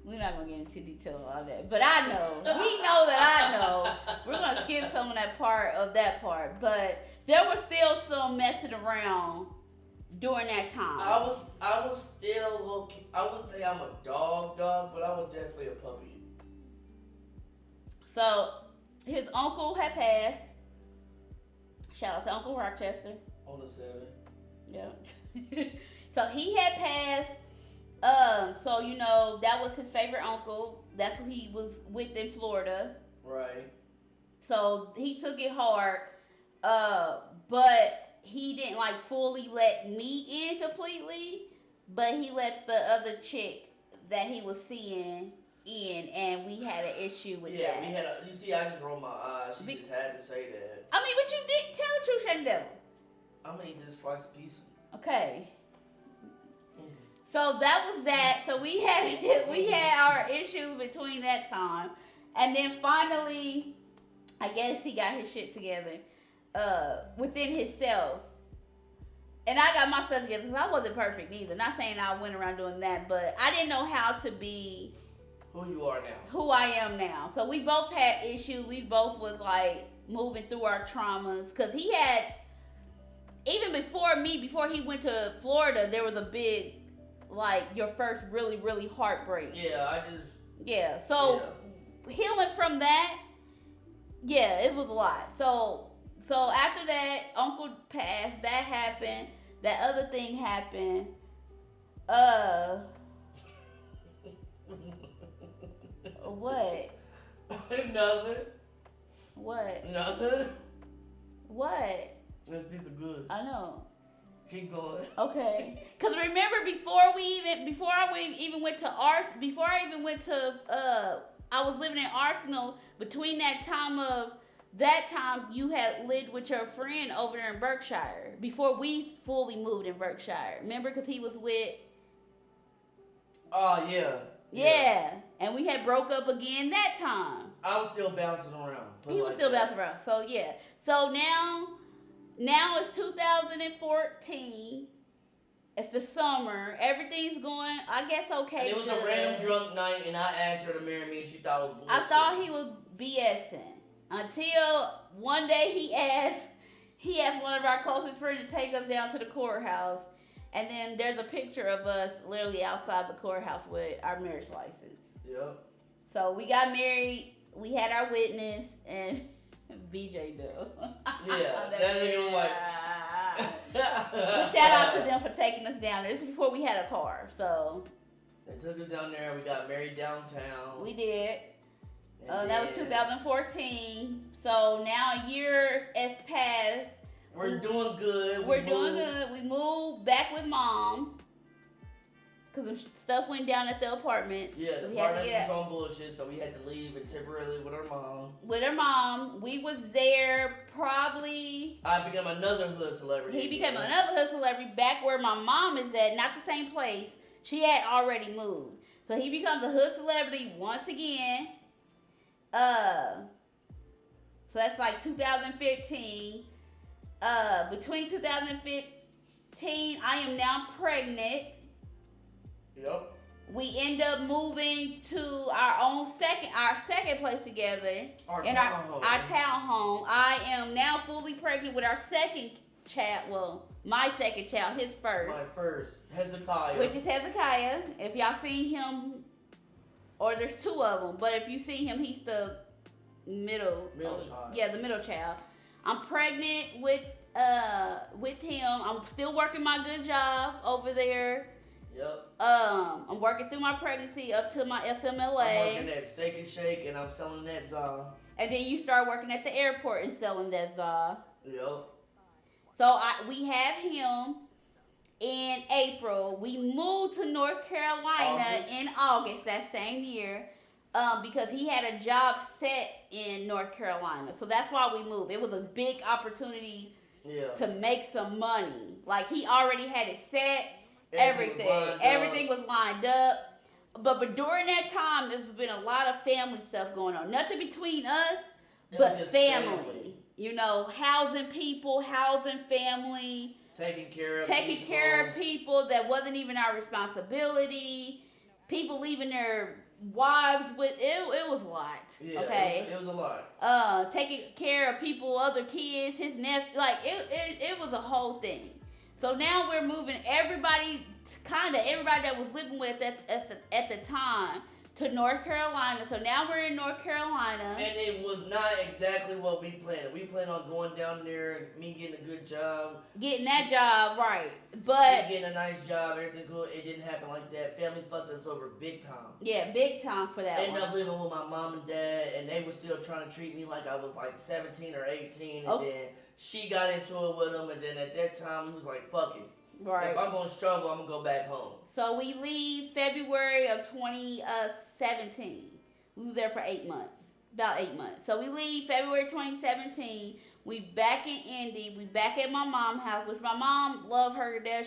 We're not gonna get into detail on all that, but I know he know that I know. We're gonna skip some of that part, but there was still some messing around during that time. I was still low key. I wouldn't say I'm a dog, but I was definitely a puppy. So his uncle had passed. Shout out to Uncle Rochester. On the 7. Yeah. So he had passed. So that was his favorite uncle. That's who he was with in Florida. Right. So he took it hard. But he didn't like fully let me in completely. But he let the other chick that he was seeing in, and we had an issue with that. Yeah, we had you see, I just rolled my eyes. She just had to say that. I mean, but you didn't tell the truth, Shane Devil. I'm gonna eat this slice of pizza. Okay. So that was that. So we had our issues between that time, and then finally, I guess he got his shit together within himself, and I got my stuff together because I wasn't perfect neither. Not saying I went around doing that, but I didn't know how to be who you are now. Who I am now. So we both had issues. We both was like moving through our traumas because he had. Even before he went to Florida, there was a big, like, your first really, really heartbreak. Yeah, so healing from that, it was a lot. So after that, Uncle passed, that happened, that other thing happened, what? Nothing. What? Nothing. What? This piece of good. I know. Keep going. Okay. Because remember, before I even went to I was living in Arsenal. Between that time, you had lived with your friend over there in Berkshire. Before we fully moved in Berkshire. Remember? Because he was with. Oh, yeah. And we had broke up again that time. I was still bouncing around. He was still bouncing around. So, yeah. So, now Now it's 2014. It's the summer. Everything's going, I guess, okay. And it was good. a random drunk night, and I asked her to marry me, and she thought it was bullshit. I thought he was BSing until one day he asked one of our closest friends to take us down to the courthouse, and then there's a picture of us literally outside the courthouse with our marriage license. Yep. So we got married. We had our witness, and BJ do. Yeah, that nigga was like. But shout out to them for taking us down there. This is before we had a car, so. They took us down there. We got married downtown. We did. That was 2014. So now a year has passed. We're doing good. We're doing good. We moved back with mom. Because stuff went down at the apartment. Yeah, the apartment was on bullshit, so we had to leave and temporarily with our mom. With her mom. We was there probably... I became another hood celebrity. He became another hood celebrity back where my mom is at. Not the same place. She had already moved. So he becomes a hood celebrity once again. So that's like 2015. Between 2015, I am now pregnant. Yep. We end up moving to our second place together. Our townhome. I am now fully pregnant with our second child. Well, my second child, his first. My first, Hezekiah. Which is Hezekiah. If y'all seen him, or there's two of them, but if you see him, he's the middle child. Yeah, the middle child. I'm pregnant with him. I'm still working my good job over there. Yep. I'm working through my pregnancy up to my FMLA. I'm working at Steak and Shake, and I'm selling that za. And then you start working at the airport and selling that za. Yep. So we have him in April. We moved to North Carolina in August that same year. Because he had a job set in North Carolina. So that's why we moved. It was a big opportunity to make some money. Like, he already had it set, everything was lined up. But during that time, there's been a lot of family stuff going on. Nothing between us, but family. You know, housing people, housing family. Taking care of people that wasn't even our responsibility. People leaving their wives with it was a lot. Yeah, okay, it was a lot. Taking care of people, other kids, his nephew, like it was a whole thing. So now we're moving everybody that was living with at the time to North Carolina. So now we're in North Carolina. And it was not exactly what we planned. We planned on going down there, me getting a good job. Getting that job, right. But she getting a nice job, everything cool. It didn't happen like that. Family fucked us over big time. Yeah, big time for that Ended up living with my mom and dad, and they were still trying to treat me like I was like 17 or 18. And then she got into it with them, and then at that time, we was like, fuck it. Right. If I'm going to struggle, I'm going to go back home. So we leave February of 2017. We were there for 8 months. About 8 months. So we leave February 2017. We back in Indy. We back at my mom's house, which my mom love her to death.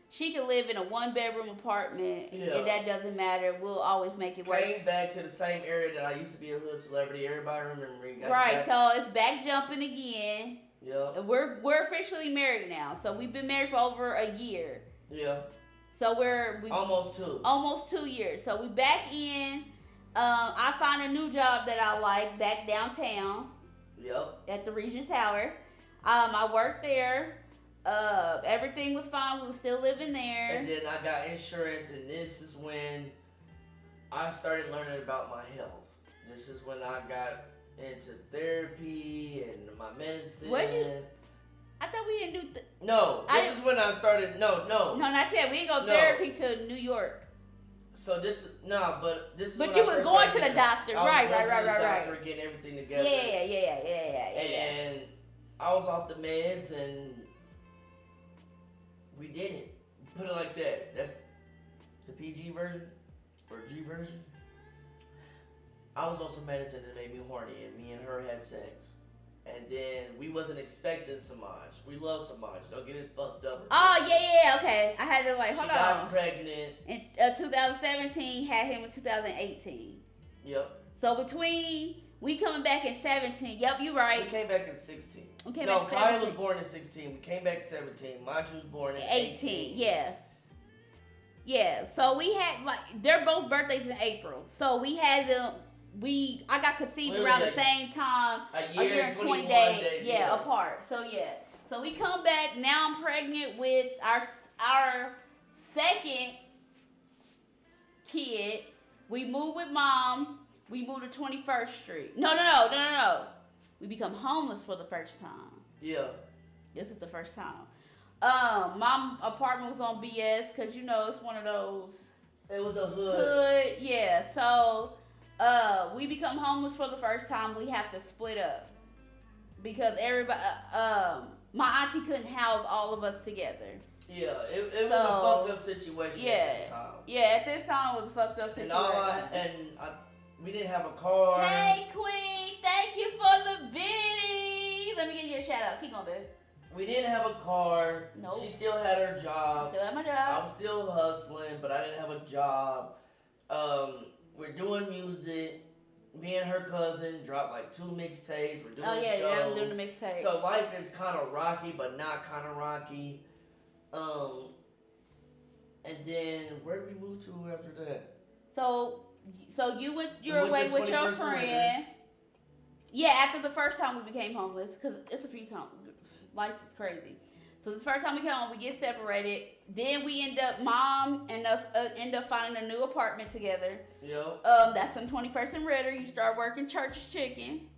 She can live in a 1-bedroom apartment. Yeah. And that doesn't matter. We'll always make it work. Came back to the same area that I used to be a hood celebrity. Everybody remember me. Right. So it's back jumping again. Yeah. We're officially married now. So we've been married for over a year. Yeah. So we're almost 2. Almost 2 years. So we back in. I find a new job that I like back downtown. Yep. At the Regent Tower. I worked there. Everything was fine. We were still living there. And then I got insurance, and this is when I started learning about my health. This is when I got into therapy and my medicine. I thought we didn't do this is when I started. No, not yet. We didn't go therapy to New York. So this is. But you was going to the doctor, right? Doctor, getting everything together. Yeah. And I was off the meds, and we did it. Put it like that. That's the PG version or G version. I was on some medicine that made me horny, and me and her had sex. And then we wasn't expecting Samaj. We love Samaj. Don't get it fucked up. Oh, yeah, okay. I had to hold on. She got pregnant. In 2017, had him in 2018. Yep. So between We coming back in 17. Yep, you right. We came back in 16. We came No, back in Kyle 17. was born in 16. We came back 17. Manchu was born in 18. Yeah. Yeah. So we had like they're both birthdays in April. So we had them. I got conceived Literally around the same time. A year and 20 days. Yeah, apart. So yeah. So we come back. Now I'm pregnant with our second kid. We moved with mom. We moved to 21st Street. No. We become homeless for the first time. Yeah. This is the first time. My apartment was on BS because it's one of those. It was a hood. Yeah. So, we become homeless for the first time. We have to split up because everybody. My auntie couldn't house all of us together. Yeah, it was a fucked up situation at this time. Yeah, at this time it was a fucked up situation. We didn't have a car. Hey, Queen, thank you for the biddy. Let me give you a shout out. Keep going, baby. We didn't have a car. Nope. She still had her job. Still had my job. I was still hustling, but I didn't have a job. We're doing music. Me and her cousin dropped like 2 mixtapes. We're doing shows. Yeah, I'm doing the mixtape. So life is kind of rocky, but not kind of rocky. And then where did we move to after that? So you went your way with your friend. Yeah, after the first time we became homeless, because it's a few times. Life is crazy. So this first time we came home, we get separated. Then we end up, mom and us end up finding a new apartment together. Yep. That's on 21st and Ritter. You start working Church's Chicken.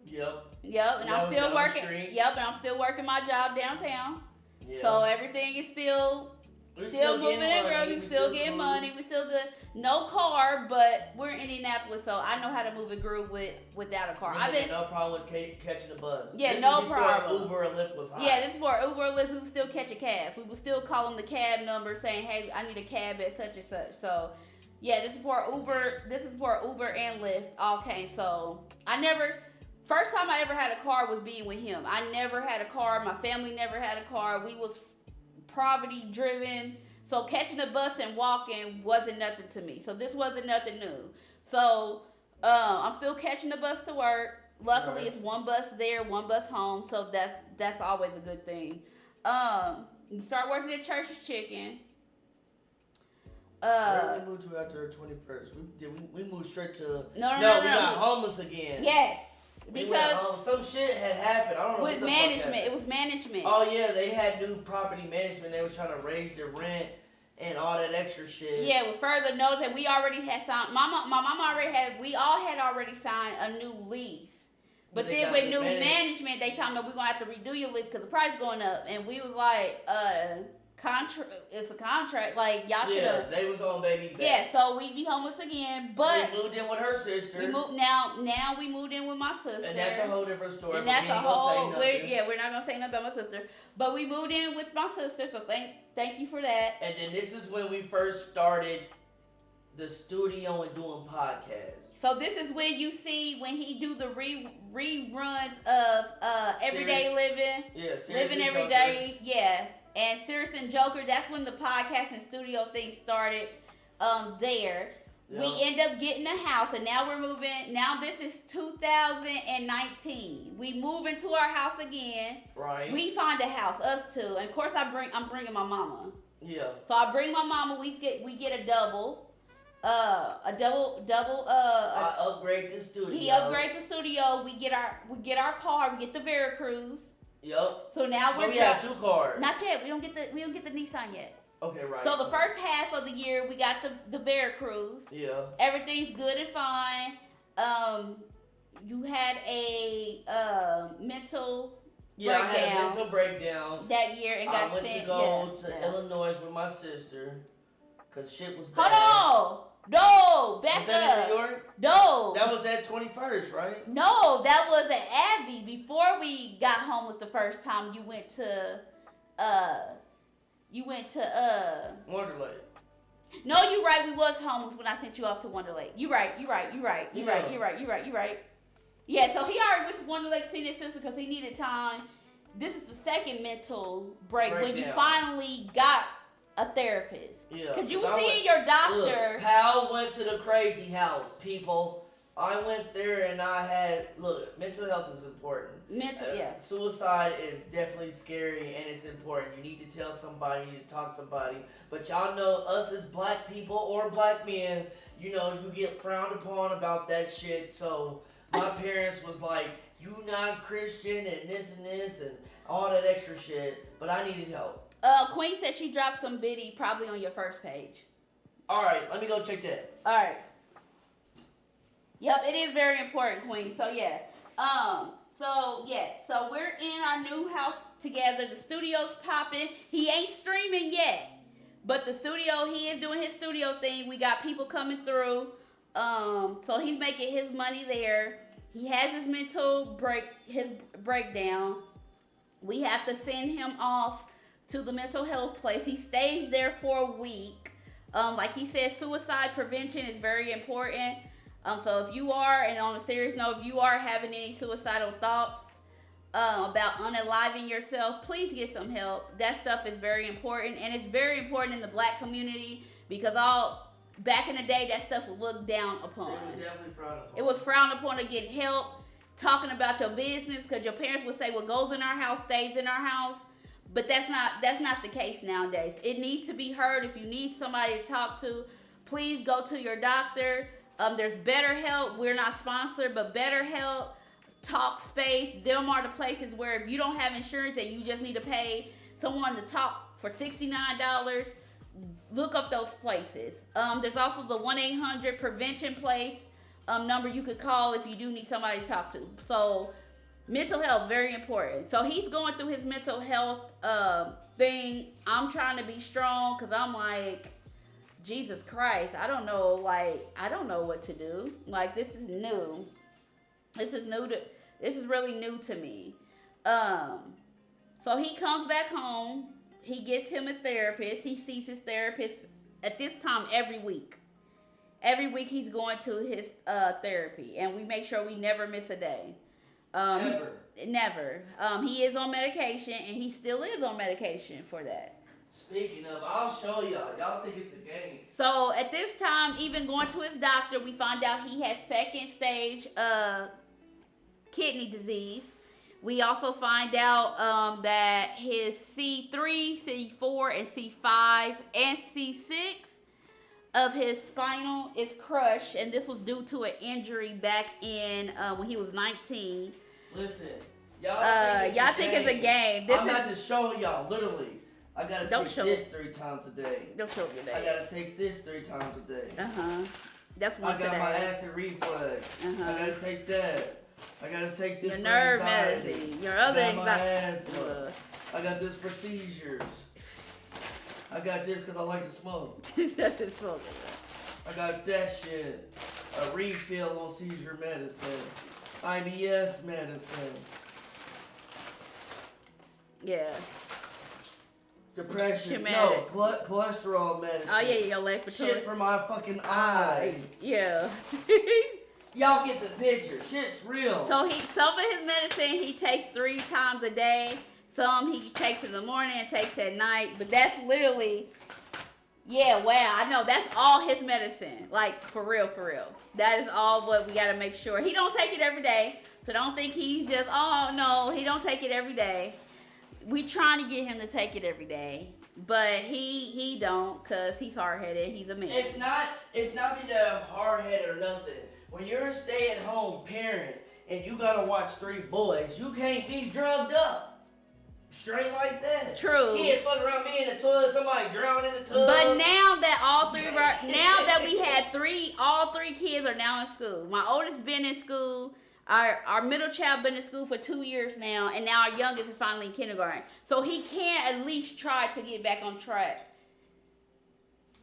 Yep. And I'm still working. And I'm still working my job downtown. Yeah. So everything is still moving and growing. We still getting money. We still good. No car, but we're in Indianapolis, so I know how to move and groove without a car. I've been no problem with catching a bus. Yeah, this no is before problem. Uber or Lyft was hot. Yeah, this is before Uber or Lyft. We would still catch a cab. We would still call them the cab number, saying, "Hey, I need a cab at such and such." So, yeah, this is before Uber. This is before Uber and Lyft all came. So first time I ever had a car was being with him. I never had a car. My family never had a car. We was poverty driven. So catching a bus and walking wasn't nothing to me. So this wasn't nothing new. So I'm still catching the bus to work. Luckily, It's one bus there, one bus home. So that's always a good thing. You start working at Church's Chicken. Where did we move to after 21st? We moved straight to. No. We got homeless again. Yes. Because some shit had happened. I don't know with management. It was management. Oh yeah, they had new property management. They were trying to raise their rent and all that extra shit. Yeah, with further notice, and we already had signed. My mom already had. We all had already signed a new lease. But then with new management, they told me we're gonna have to redo your lease because the price going up, and we was like, contract. It's a contract. Like y'all should. Yeah, they was on baby back. Yeah, so we be homeless again. But we moved in with her sister. We moved now we moved in with my sister. And that's a whole different story. And that's a whole. We're not gonna say nothing about my sister. But we moved in with my sister. So thank you for that. And then this is when we first started the studio and doing podcasts. So this is when you see when he do the reruns of Everyday Living. Yeah, Living Every Day. Yeah. And Serious and Joker, that's when the podcast and studio thing started there. Yep. We end up getting a house, and now we're moving. Now this is 2019. We move into our house again. Right. We find a house, us two. And of course, I'm bringing my mama. Yeah. So I bring my mama. We get a double. I upgrade the studio. He upgrades the studio. We get our car. We get the Veracruz. Yep. So now we have 2 cars. Not yet. We don't get the Nissan yet. Okay, right. So the first half of the year we got the Veracruz. Yeah. Everything's good and fine. You had a mental breakdown. I had a mental breakdown that year and got sent. I went to go to Illinois with my sister because shit was bad. Hold on. No, back was that up. in New York? No. That was at 21st, right? No, that was at Abbey. Before we got homeless the first time, you went to Wonderlake. No, you're right. We was homeless when I sent you off to Wonderlake. You're right. Yeah, so he already went to Wonderlake, seen his sister because he needed time. This is the second mental break when you finally got a therapist. Yeah. Because you were seeing your doctor. Look, Pal went to the crazy house, people. I went there and I had, look, mental health is important. Yeah. Suicide is definitely scary and it's important. You need to tell somebody, you need to talk to somebody. But y'all know us as black people or black men, you know, you get frowned upon about that shit. So my parents was like, you not Christian and this and all that extra shit. But I needed help. Queen said she dropped some biddy probably on your first page. Alright, let me go check that. Alright. Yep, it is very important, Queen. So yeah. So we're in our new house together. The studio's popping. He ain't streaming yet. But the studio, he is doing his studio thing. We got people coming through. So he's making his money there. He has his mental breakdown. We have to send him off to the mental health place. He stays there for a week. Like he said, suicide prevention is very important. So if you are, and on a serious note, if you are having any suicidal thoughts about unaliving yourself, please get some help. That stuff is very important, and it's very important in the black community because back in the day, that stuff was looked down upon. It was definitely frowned upon. It was frowned upon to get help, talking about your business, because your parents would say, what goes in our house stays in our house. But that's not the case nowadays. It needs to be heard. If you need somebody to talk to, please go to your doctor. There's BetterHelp. We're not sponsored, but BetterHelp, Talkspace, them are the places where if you don't have insurance and you just need to pay someone to talk for $69, look up those places. There's also the 1-800 prevention place number you could call if you do need somebody to talk to. So mental health, very important. So he's going through his mental health thing. I'm trying to be strong because I'm like, Jesus Christ, I don't know what to do. Like, this is new. This is really new to me. So he comes back home. He gets him a therapist. He sees his therapist at this time every week. Every week he's going to his therapy, and we make sure we never miss a day. Never. He is on medication, and he still is on medication for that. Speaking of, I'll show y'all. Y'all think it's a game. So at this time, even going to his doctor, we find out he has second stage kidney disease. We also find out that his C3, C4, and C5, and C6 of his spinal is crushed, and this was due to an injury back in when he was 19. Listen, y'all think it's a game. I'm not just showing y'all, literally. I gotta take this 3 times a day. Don't show me that. I gotta take this 3 times a day. That's one I got my acid reflux. I gotta take that. I gotta take this your for nerve anxiety. medicine. Your other I got my anxiety. asthma. I got this for seizures. I got this because I like to smoke. That's his smoking. I got that shit. A refill on seizure medicine. IBS medicine. Yeah. Depression. No, cholesterol medicine. Oh, yeah, your leg for shit for my fucking eye. Yeah. Y'all get the picture. Shit's real. So some of his medicine he takes 3 times a day. Some he takes in the morning and takes at night. But that's literally, yeah, wow. I know that's all his medicine. Like, for real. That is all what we got to make sure. He don't take it every day. So don't think he's just, oh, no, he don't take it every day. We trying to get him to take it every day, but he don't, cause he's hard headed. He's a man. It's not that I'm hard headed or nothing. When you're a stay at home parent and you gotta watch 3 boys, you can't be drugged up straight like that. True. Kids fuck around me in the toilet, somebody drown in the tub. But now that now that we had all 3 kids are now in school. My oldest been in school. Our middle child been in school for 2 years now, and now our youngest is finally in kindergarten. So he can at least try to get back on track.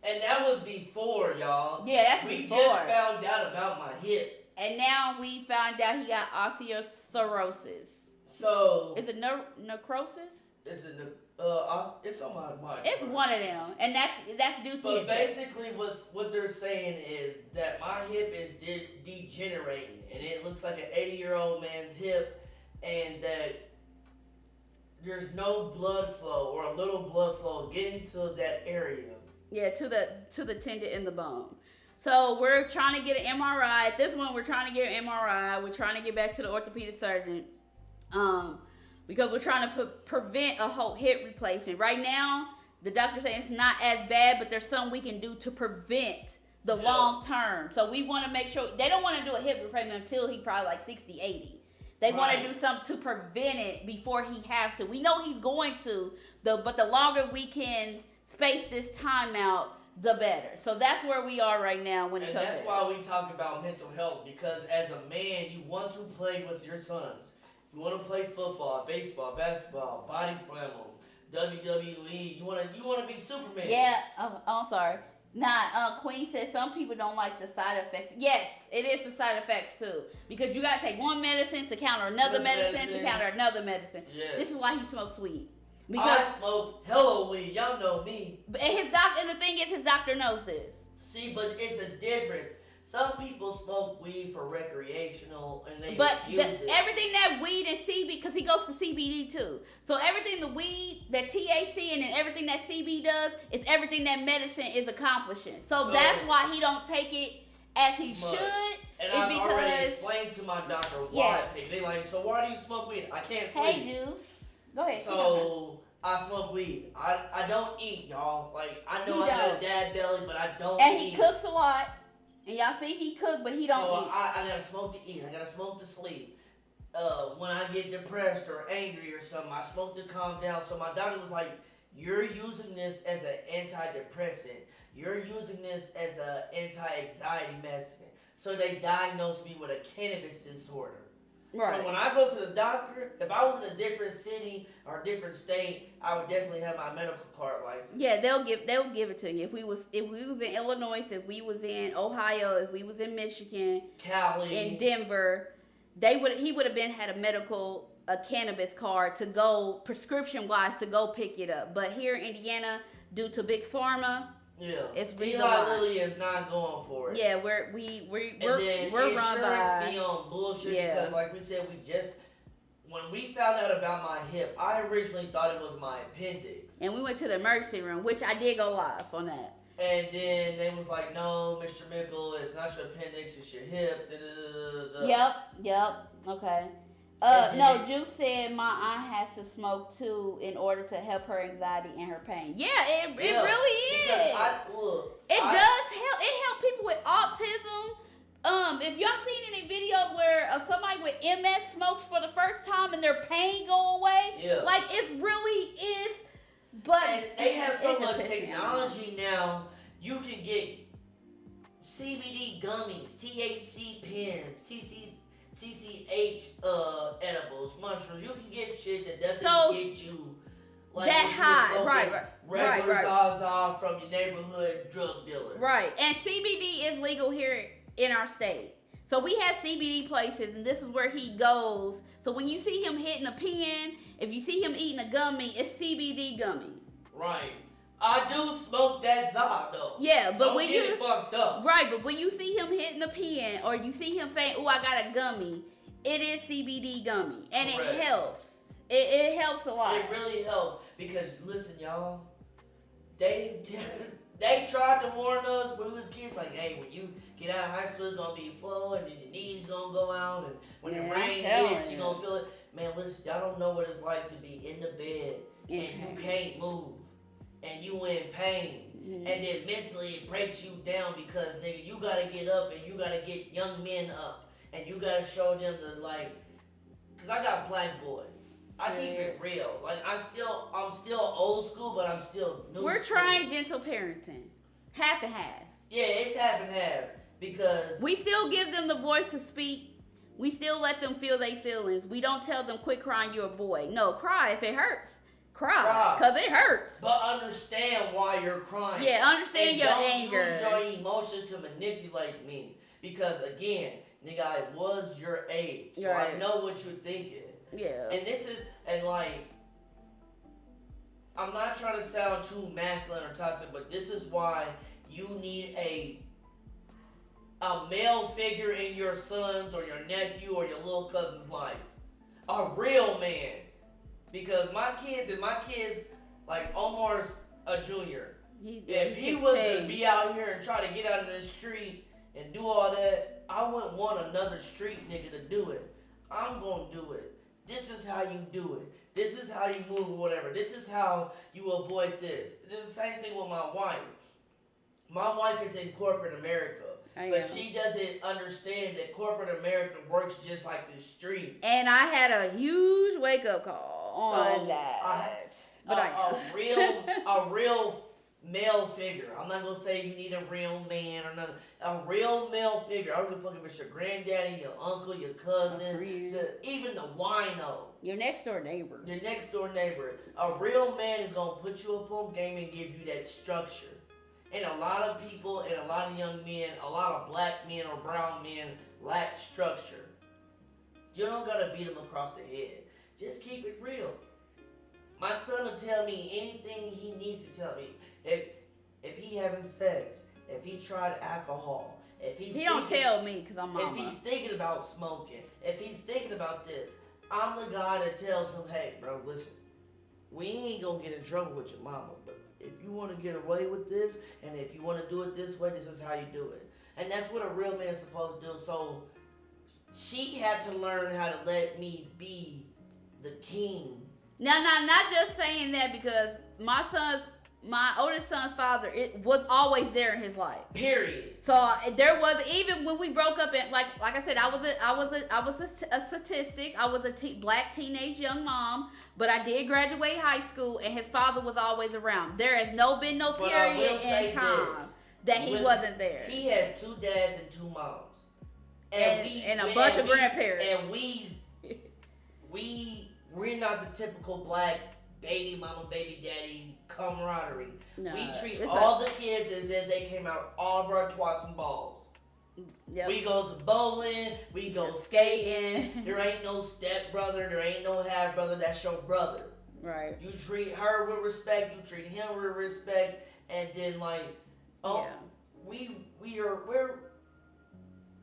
And that was before, y'all. Yeah, that's We before. just found out about my hip. And now we found out he got osteoporosis. So is it necrosis? It's on my It's one of them, and that's due to. But basically, what they're saying is that my hip is degenerating, and it looks like an 80-year-old man's hip, and that there's no blood flow or a little blood flow getting to that area. Yeah, to the tendon in the bone. So we're trying to get an MRI. At this one, we're trying to get an MRI. We're trying to get back to the orthopedic surgeon. Because we're trying to prevent a whole hip replacement. Right now, the doctor saying it's not as bad, but there's something we can do to prevent the long term. So we want to make sure, they don't want to do a hip replacement until he probably like 60, 80. They want to do something to prevent it before he has to. We know he's going to, but the longer we can space this time out, the better. So that's where we are right now when it comes to that's why we talk about mental health, because as a man, you want to play with your sons. You want to play football, baseball, basketball, body slam them, WWE. You want to be Superman. Yeah. Oh, I'm sorry. Queen says some people don't like the side effects. Yes, it is the side effects too. Because you got to take one medicine to counter another medicine to counter another medicine. Yes. This is why he smokes weed. Because I smoke hella weed. Y'all know me. And the thing is, his doctor knows this. See, but it's a difference. Some people smoke weed for recreational, and they use it. Everything that weed and CBD, because he goes to CBD too. So everything the weed, that THC, and then everything that CBD does is everything that medicine is accomplishing. So that's why he don't take it as he should. And I've already explained to my doctor why I take it. They like, so why do you smoke weed? I can't sleep. Hey, Juice. Go ahead. So I smoke weed. I don't eat, y'all. Like, I know I got a dad belly, but I don't eat. And he cooks a lot. And y'all see he cook, but he don't eat. So I gotta smoke to eat. I gotta smoke to sleep. When I get depressed or angry or something, I smoke to calm down. So my doctor was like, you're using this as an antidepressant. You're using this as an anti-anxiety medicine. So they diagnosed me with a cannabis disorder. Right. So when I go to the doctor, if I was in a different city or a different state, I would definitely have my medical card license. Yeah, they'll give it to you. If we was in Illinois, if we was in Ohio, if we was in Michigan, Cali, in Denver, he would have had a cannabis card to go prescription wise to go pick it up. But here in Indiana, due to big pharma, it's Eli Lilly is not going for it. Yeah, we're insurance run be on bullshit because, like we said, when we found out about my hip, I originally thought it was my appendix. And we went to the emergency room, which I did go live on that. And then they was like, "No, Mr. Mickle, it's not your appendix, it's your hip." Yep. Okay. Juice said my aunt has to smoke too in order to help her anxiety and her pain. Yeah, it really is. It does help. It helps people with autism. If y'all seen any videos where somebody with MS smokes for the first time and their pain go away, like it really is. But and they have so much technology now. You can get CBD gummies, THC pens, TCH edibles, mushrooms. You can get shit that doesn't get you like that high, regular Zaza from your neighborhood drug dealer. Right, and CBD is legal here in our state. So we have CBD places, and this is where he goes. So when you see him hitting a pen, if you see him eating a gummy, it's CBD gummy. Right. I do smoke that Zaza though. Yeah, but when you get fucked up. Right, but when you see him hitting a pen, or you see him saying, "Oh, I got a gummy," it is CBD gummy, and it helps. It helps a lot. It really helps because listen, y'all, they tried to warn us when we was kids, like, hey, when you get out of high school, it's gonna be flowing, and your knees gonna go out, and when the rain hits, you gonna feel it. Man, listen, y'all don't know what it's like to be in the bed and you can't move. And you in pain, and then mentally it breaks you down because nigga, you gotta get up and you gotta get young men up, and you gotta show them the cause I got black boys. I keep it real. Like I'm still old school, but I'm still new. We're trying gentle parenting, half and half. Yeah, it's half and half because we still give them the voice to speak. We still let them feel their feelings. We don't tell them quit crying, you're a boy. No, cry if it hurts. Cry, because it hurts. But understand why you're crying. Yeah, understand your anger. Don't use your emotions to manipulate me. Because again, nigga, I was your age. So I know what you're thinking. Yeah. And I'm not trying to sound too masculine or toxic, but this is why you need a male figure in your son's or your nephew or your little cousin's life. A real man. Because my kids, like Omar's a junior. If he was to be out here and try to get out in the street and do all that, I wouldn't want another street nigga to do it. I'm gonna do it. This is how you do it. This is how you move or whatever. This is how you avoid this. It's the same thing with my wife. My wife is in corporate America. But she doesn't understand that corporate America works just like the street. And I had a huge wake up call on that. A real male figure. I'm not gonna say you need a real man or nothing. A real male figure. I don't give a fuck if it's your granddaddy, your uncle, your cousin, even the wino. Your next door neighbor. Your next door neighbor. A real man is gonna put you up on game and give you that structure. And a lot of people and a lot of young men, a lot of black men or brown men lack structure. You don't gotta beat them across the head. Just keep it real. My son will tell me anything he needs to tell me. If he having sex, if he tried alcohol, if he don't tell me because I'm mama. If he's thinking about smoking, if he's thinking about this, I'm the guy that tells him, hey, bro, listen, we ain't gonna get in trouble with your mama, but if you want to get away with this, and if you want to do it this way, this is how you do it. And that's what a real man's supposed to do. So she had to learn how to let me be the king. Now, not just saying that because my oldest son's father, it was always there in his life. Period. So there was, even when we broke up, and like I said, I was a statistic. I was a black teenage young mom, but I did graduate high school, and his father was always around. There has been no period in time that he wasn't there. He has 2 dads and 2 moms, and a bunch of grandparents. And we're not the typical black baby mama, baby daddy camaraderie. No, we treat all the kids as if they came out all of our twats and balls. Yep. We go to bowling, we go skating. There ain't no step brother, there ain't no half brother. That's your brother. Right. You treat her with respect, you treat him with respect, and then we're.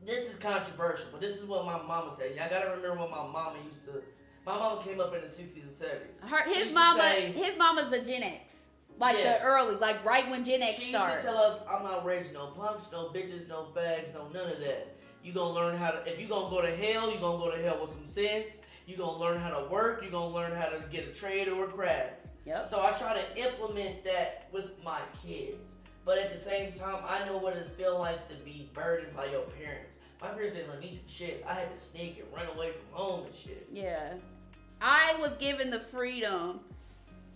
This is controversial, but this is what my mama said. Y'all gotta remember what my mama used to. My mama came up in the 60s and 70s. His mama's the Gen X. The early, right when Gen X started. She used to tell us, I'm not raising no punks, no bitches, no fags, no none of that. You gonna learn how to, if you gonna go to hell, you gonna go to hell with some sense. You gonna learn how to work, you gonna learn how to get a trade or a craft. Yep. So I try to implement that with my kids. But at the same time, I know what it feels like to be burdened by your parents. My parents didn't let me do shit. I had to sneak and run away from home and shit. Yeah. I was given the freedom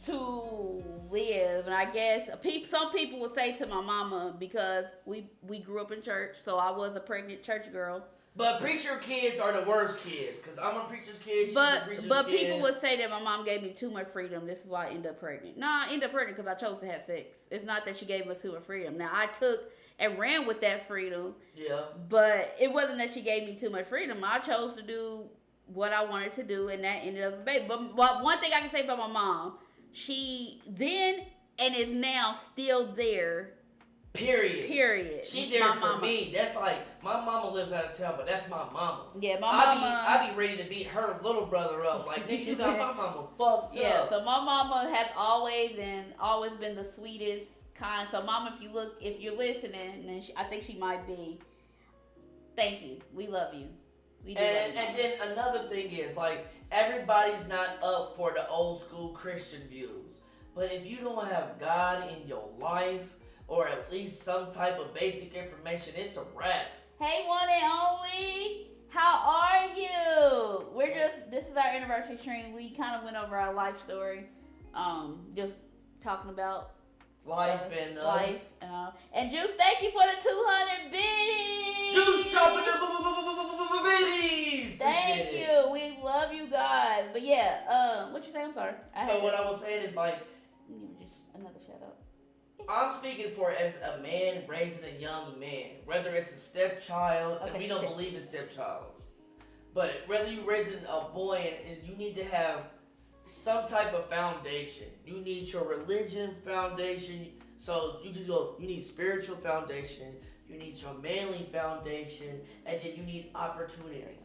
to live, and I guess some people would say to my mama, because we grew up in church, so I was a pregnant church girl. But preacher kids are the worst kids, because I'm a preacher's kid, she's a preacher's kid. But people would say that my mom gave me too much freedom. This is why I ended up pregnant. No, I ended up pregnant because I chose to have sex. It's not that she gave us too much freedom. Now, I took and ran with that freedom. Yeah. But it wasn't that she gave me too much freedom. I chose to do what I wanted to do, and that ended up a baby. But one thing I can say about my mom, she then and is now still there. Period. She there for me. That's like, my mama lives out of town, but that's my mama. Yeah, my mama. I be ready to beat her little brother up. Like, nigga, you got my mama fucked up. Yeah, so my mama has always been the sweetest kind. So mama, if you're listening, and I think she might be, thank you. We love you. And then another thing is, everybody's not up for the old school Christian views. But if you don't have God in your life, or at least some type of basic information, it's a wrap. Hey, one and only, how are you? This is our anniversary stream. We kind of went over our life story, just talking about life and life. And Juice, thank you for the 200 biddies. Juice dropping the biddies. Thank you. We love you guys. But yeah, what you say? I'm sorry. What I was saying is just another shout out. I'm speaking for as a man raising a young man, whether it's a stepchild, and we don't believe in stepchilds, but whether you're raising a boy and you need to have some type of foundation. You need your religion foundation. So you just go, you need spiritual foundation, you need your manly foundation, and then you need opportunity.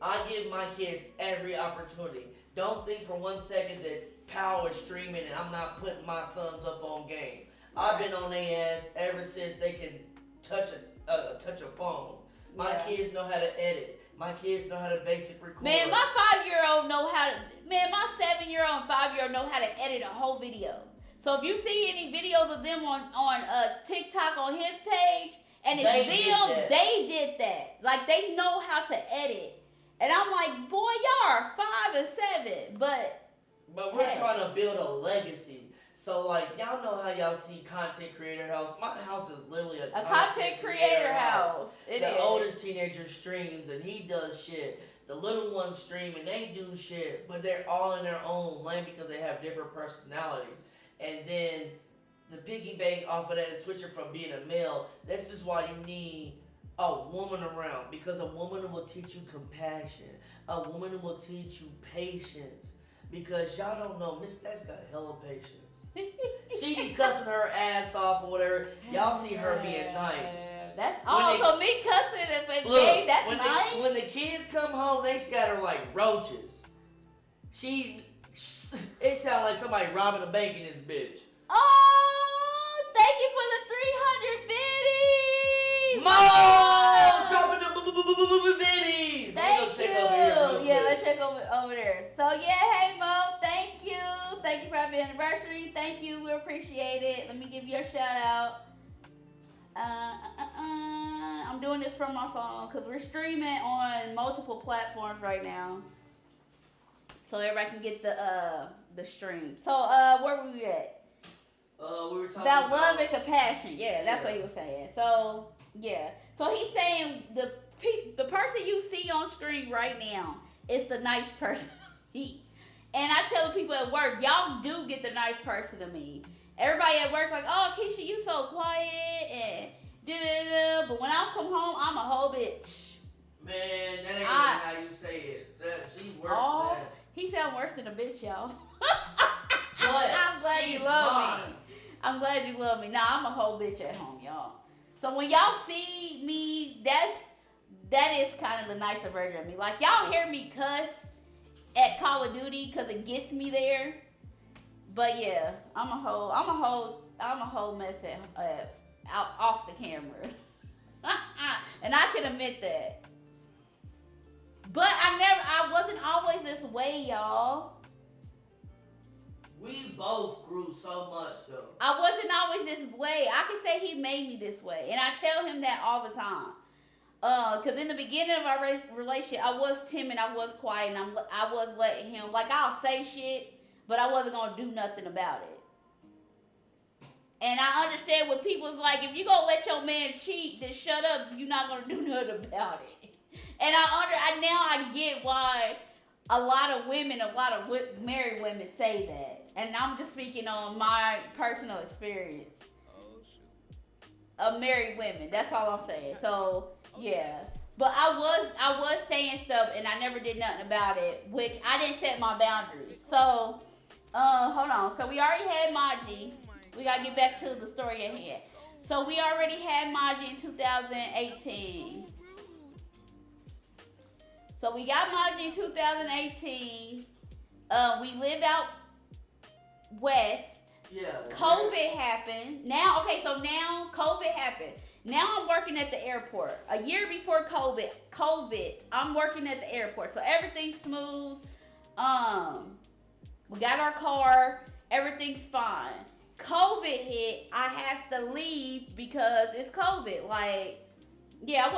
I give my kids every opportunity. Don't think for 1 second that Power is streaming and I'm not putting my sons up on game. I've been on their ass ever since they can touch a phone. My kids know how to edit. My kids know how to basic record. Man, my 5-year-old know how to. Man, my 7-year-old and 5-year-old know how to edit a whole video. So if you see any videos of them on TikTok on his page and it's them, they did that. Like they know how to edit. And I'm like, boy, y'all are 5 and 7, but we're trying to build a legacy. So like y'all know how y'all see content creator house. My house is literally a content creator house. The oldest teenager streams and he does shit. The little ones stream and they do shit, but they're all in their own lane because they have different personalities. And then the piggy bank off of that and switching from being a male. This is why you need a woman around, because a woman will teach you compassion. A woman will teach you patience. Because y'all don't know, Miss That's got hella patience. She be cussing her ass off or whatever. Y'all see her being nice. That's so me cussing if it's gay, that's nice. When the kids come home, they scatter like roaches. It sounds like somebody robbing a bank in this bitch. Oh, thank you for the 300 biddies. Mo, dropping the biddies. Thank you. Yeah, let's check over there. So yeah, hey Mo, thank you. Thank you for happy anniversary. Thank you. We appreciate it. Let me give you a shout out. I'm doing this from my phone because we're streaming on multiple platforms right now, so everybody can get the stream. So where were we at? We were talking about love and compassion. Yeah, that's what he was saying. So yeah, so he's saying the person you see on screen right now is the nice person. And I tell the people at work, y'all do get the nice person to me. Everybody at work like, oh, Keisha, you so quiet and da-da-da. But when I come home, I'm a whole bitch. Man, that ain't even how you say it. She's worse than that. He sound worse than a bitch, y'all. But I'm glad you love me. I'm glad you love me. Nah, I'm a whole bitch at home, y'all. So when y'all see me, that is kind of the nicer version of me. Like y'all hear me cuss at Call of Duty because it gets me there. But yeah, I'm a whole mess out off the camera. And I can admit that. But I wasn't always this way, y'all. We both grew so much though. I wasn't always this way. I can say he made me this way. And I tell him that all the time. Because in the beginning of our relationship, I was timid, I was quiet, and I was letting him, like, I'll say shit, but I wasn't going to do nothing about it. And I understand when people's like, if you going to let your man cheat, then shut up, you're not going to do nothing about it. And now I get why a lot of married women say that. And I'm just speaking on my personal experience of married women. That's all I'm saying. So... yeah, but I was saying stuff and I never did nothing about it, which I didn't set my boundaries. So, hold on. So we already had Maji. We gotta get back to the story at hand. So we already had Maji in 2018. So we got Maji in 2018. We live out west. Yeah. COVID happened. Now COVID happened. Now I'm working at the airport. A year before COVID, I'm working at the airport. So everything's smooth. We got our car. Everything's fine. COVID hit. I have to leave because it's COVID. Like, yeah, I'm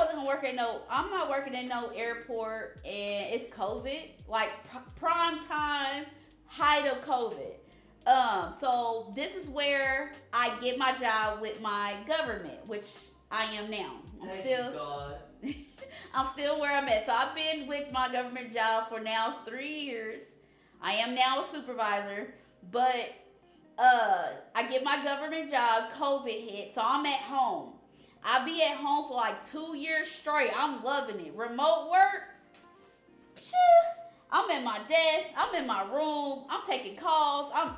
not working at no airport and it's COVID. Like prime time, height of COVID. So this is where I get my job with my government, which I am now. I'm still where I'm at. So I've been with my government job for now 3 years. I am now a supervisor, but I get my government job, COVID hit, so I'm at home. I'll be at home for like 2 years straight. I'm loving it. Remote work, I'm at my desk, I'm in my room, I'm taking calls, I'm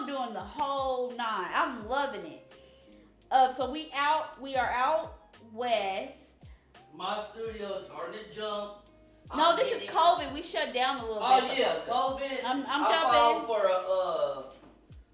doing the whole nine. I'm loving it. So we are out west. My studio is starting to jump. No, this is COVID. We shut down a little bit. Oh yeah, COVID. I'm I jumping. filed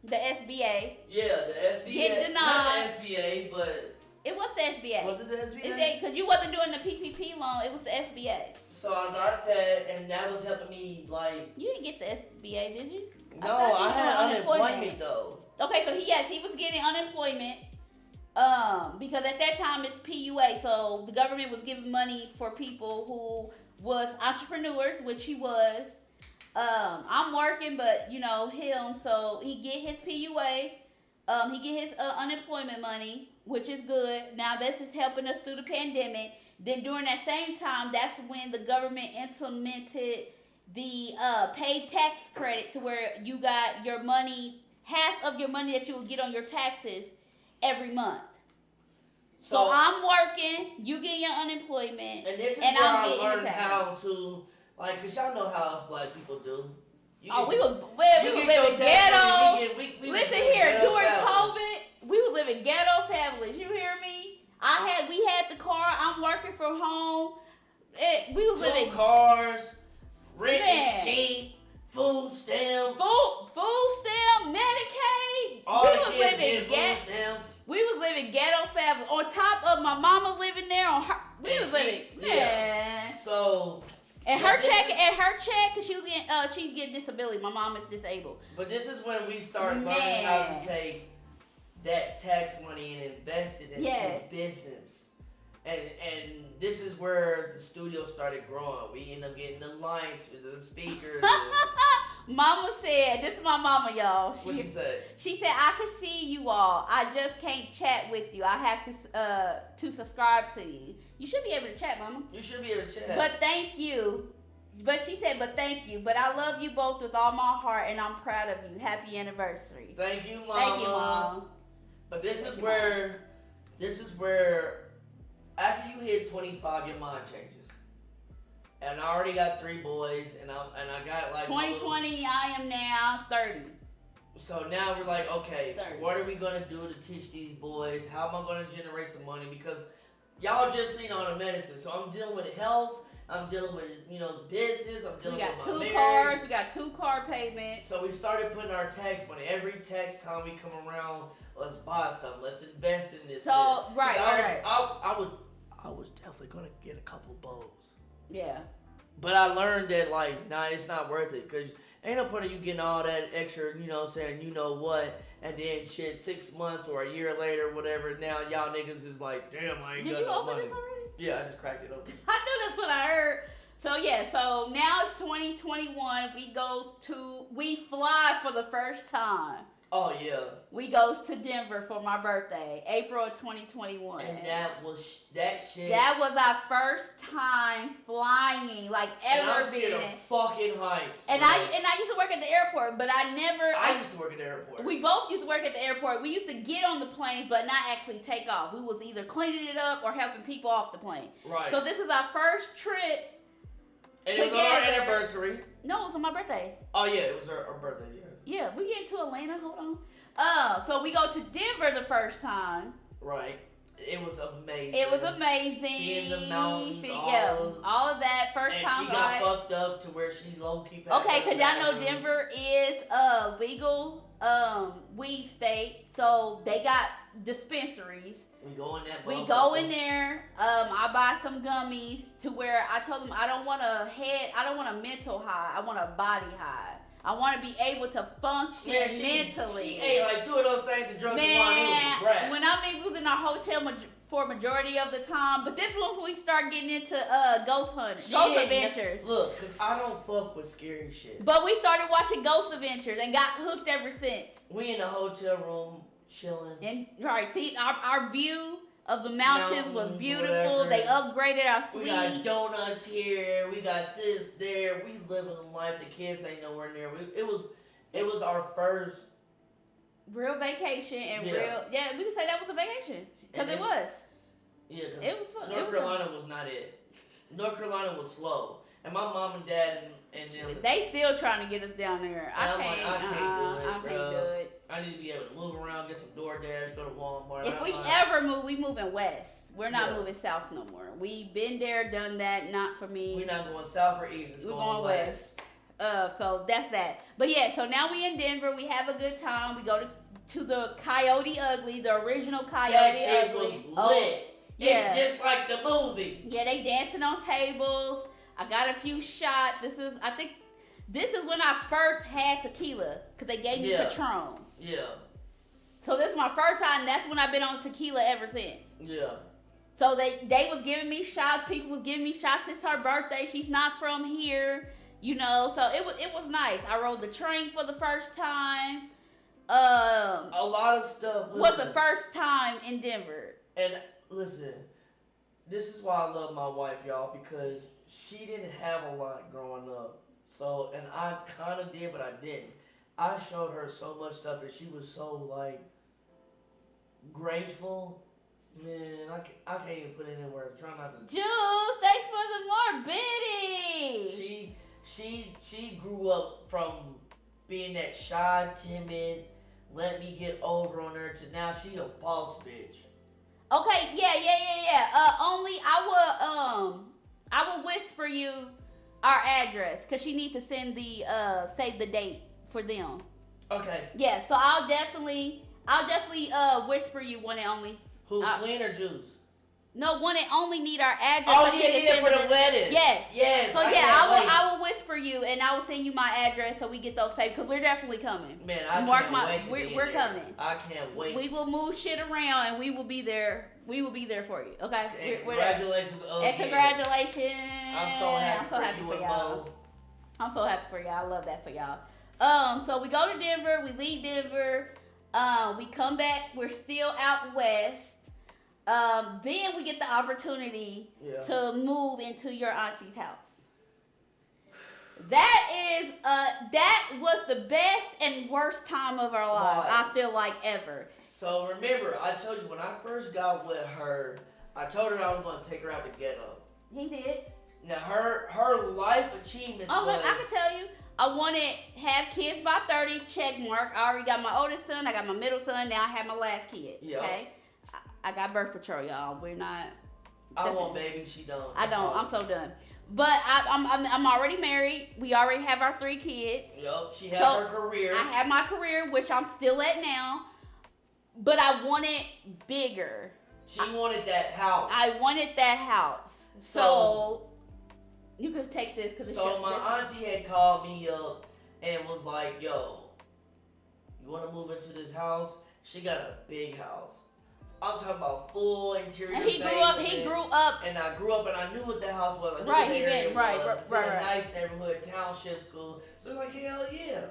The SBA. Yeah, the SBA. Get denied. Not the SBA, but It was the SBA. was it the SBA? Because you wasn't doing the PPP loan. It was the SBA. So I got that, and that was helping me, like... You didn't get the SBA, did you? No, I had unemployment, though. Okay, so he was getting unemployment. Because at that time it's PUA, so the government was giving money for people who was entrepreneurs, which he was. I'm working, but him, so he get his PUA. He get his unemployment money, which is good. Now this is helping us through the pandemic. Then during that same time, that's when the government implemented the paid tax credit, to where you got your money, half of your money that you will get on your taxes every month. So I'm working, you get your unemployment, and this is and where I'm I getting learned how to, like, cause y'all know how us black people do. We was living ghetto. Listen here, during COVID, we was living ghetto families. You hear me? We had the car. I'm working from home. We was living 2 cars, rent is cheap, food stamps, Medicaid. All the kids get food stamps. We was living ghetto families. On top of my mama living there, we was living. Yeah. So. And her check, cause she get disability. My mom is disabled. But this is when we start learning how to take that tax money and invest it into business. And this is where the studio started growing. We ended up getting the lights with the speakers. Mama said, this is my mama, y'all. What she said? She said, I can see you all. I just can't chat with you. I have to subscribe to you. You should be able to chat, Mama. You should be able to chat. But thank you. But she said, but thank you. But I love you both with all my heart, and I'm proud of you. Happy anniversary. Thank you, Mama. Thank you, Mom. But this is where after you hit 25, your mind changes. And I already got 3 boys, and I got like 2020. I am now 30. So now we're like, okay, 30. What are we gonna do to teach these boys? How am I gonna generate some money? Because y'all just seen all the medicine, so I'm dealing with health. I'm dealing with business. I'm dealing with my marriage. Cars. We got 2 car payments. So we started putting our tax money. Every tax time we come around, let's buy something. Let's invest in this. So right. I was definitely gonna get a couple bows. Yeah. But I learned that, it's not worth it. Because ain't no point of you getting all that extra, saying and then 6 months or a year later, whatever, now y'all niggas is like, damn, I ain't got no money. Did you open this already? Yeah, I just cracked it open. I knew that's what I heard. So now it's 2021. We fly for the first time. Oh, yeah. We goes to Denver for my birthday, April of 2021. And that shit. That was our first time flying, ever and I'm scared of fucking heights. And I used to work at the airport, but I used to work at the airport. We both used to work at the airport. We used to get on the planes, but not actually take off. We was either cleaning it up or helping people off the plane. Right. So this is our first trip. And it was on our anniversary. No, it was on my birthday. Oh, yeah, it was our birthday, yeah. Yeah, we get to Atlanta. Hold on. So we go to Denver the first time. Right. It was amazing. It was amazing. Seeing the mountains, all of that first and time. And she got fucked up to where she low-key. Okay, because y'all know Denver is a legal weed state, so they got dispensaries. We go in that. We go in there. I buy some gummies to where I told them I don't want a mental high. I want a body high. I want to be able to function mentally. She ate like 2 of those things and drunk some wine. It was a wrap. When we was in our hotel for majority of the time, but this one we start getting into ghost adventures. Look, because I don't fuck with scary shit. But we started watching Ghost Adventures and got hooked ever since. We in the hotel room chilling. And see our view of the mountains was beautiful. Whatever. They upgraded our suite. We got donuts here. We got this there. We living a life. The kids ain't nowhere near. It was our first real vacation and we can say that was a vacation because it was. Yeah, it was fun. North Carolina was not it. North Carolina was slow, and my mom and dad and them. They still trying to get us down there. I can't do it. I need to be able to move around, get some DoorDash, go to Walmart. If we ever move, we moving west. We're not moving south no more. We've been there, done that. Not for me. We're not going south or east. We're going west. So that's that. But yeah, so now we in Denver. We have a good time. We go to the Coyote Ugly, the original Coyote That shit Ugly. was lit. Oh, yeah. It's just like the movie. Yeah, they dancing on tables. I got a few shots. I think this is when I first had tequila because they gave me Patron. Yeah. So this is my first time. That's when I've been on tequila ever since. Yeah. So they was giving me shots. People was giving me shots. It's her birthday. She's not from here, you know. So it was nice. I rode the train for the first time. A lot of stuff was the first time in Denver. And listen, this is why I love my wife, y'all, because she didn't have a lot growing up. So, and I kind of did, but I didn't. I showed her so much stuff, and she was so like grateful. Man, I can't even put it in words. Try not to. Juice, thanks for the more biddy. She grew up from being that shy, timid, let me get over on her to now she a boss bitch. Okay, yeah. Only I will whisper you our address because she need to send the save the date for them. Okay. Yeah, so I'll definitely whisper you one and only. Who, Clean or Juice? No, one and only need our address. Oh, yeah, for the wedding. Yes. So I will whisper you and I will send you my address so we get those papers because we're definitely coming. Man, can't wait. We're coming. I can't wait. We will move shit around and we will be there. We will be there for you. Okay. And congratulations again. And congratulations. I'm so happy for y'all. I'm so happy for y'all. I love that for y'all. So we go to Denver. We leave Denver. We come back. We're still out west. Then we get the opportunity to move into your auntie's house. That was the best and worst time of our lives. I feel like ever. So remember, I told you when I first got with her, I told her I was going to take her out to ghetto. He did. Now her life achievements. Oh, look, I can tell you. I wanted have kids by 30, check mark. I already got my oldest son. I got my middle son. Now I have my last kid. Yep. Okay. I got birth control, y'all. We're not. I want baby. She don't. I don't. I'm so done. But I'm already married. We already have our 3 kids. Yep. She has her career. I have my career, which I'm still at now. But I wanted bigger. She wanted that house. I wanted that house. So you could take this because. So my auntie had called me up and was like, "Yo, you want to move into this house? She got a big house. I'm talking about full interior. And he grew up. And I grew up and I knew what the house was. I knew right, what the area was. It's in a right. nice neighborhood, township school. So like, hell yeah.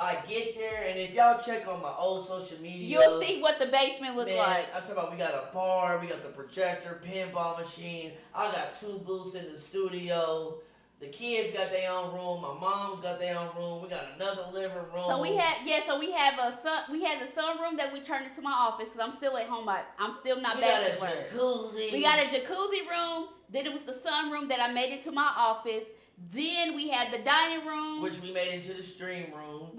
I get there, and if y'all check on my old social media, you'll see what the basement look like. I'm talking about we got a bar, we got the projector, pinball machine. I got 2 booths in the studio. The kids got their own room. My mom's got their own room. We got another living room. So we had we had the sunroom that we turned into my office because I'm still at home. I'm still not back to work. We got a jacuzzi. We got a jacuzzi room. Then it was the sunroom that I made into my office. Then we had the dining room, which we made into the stream room.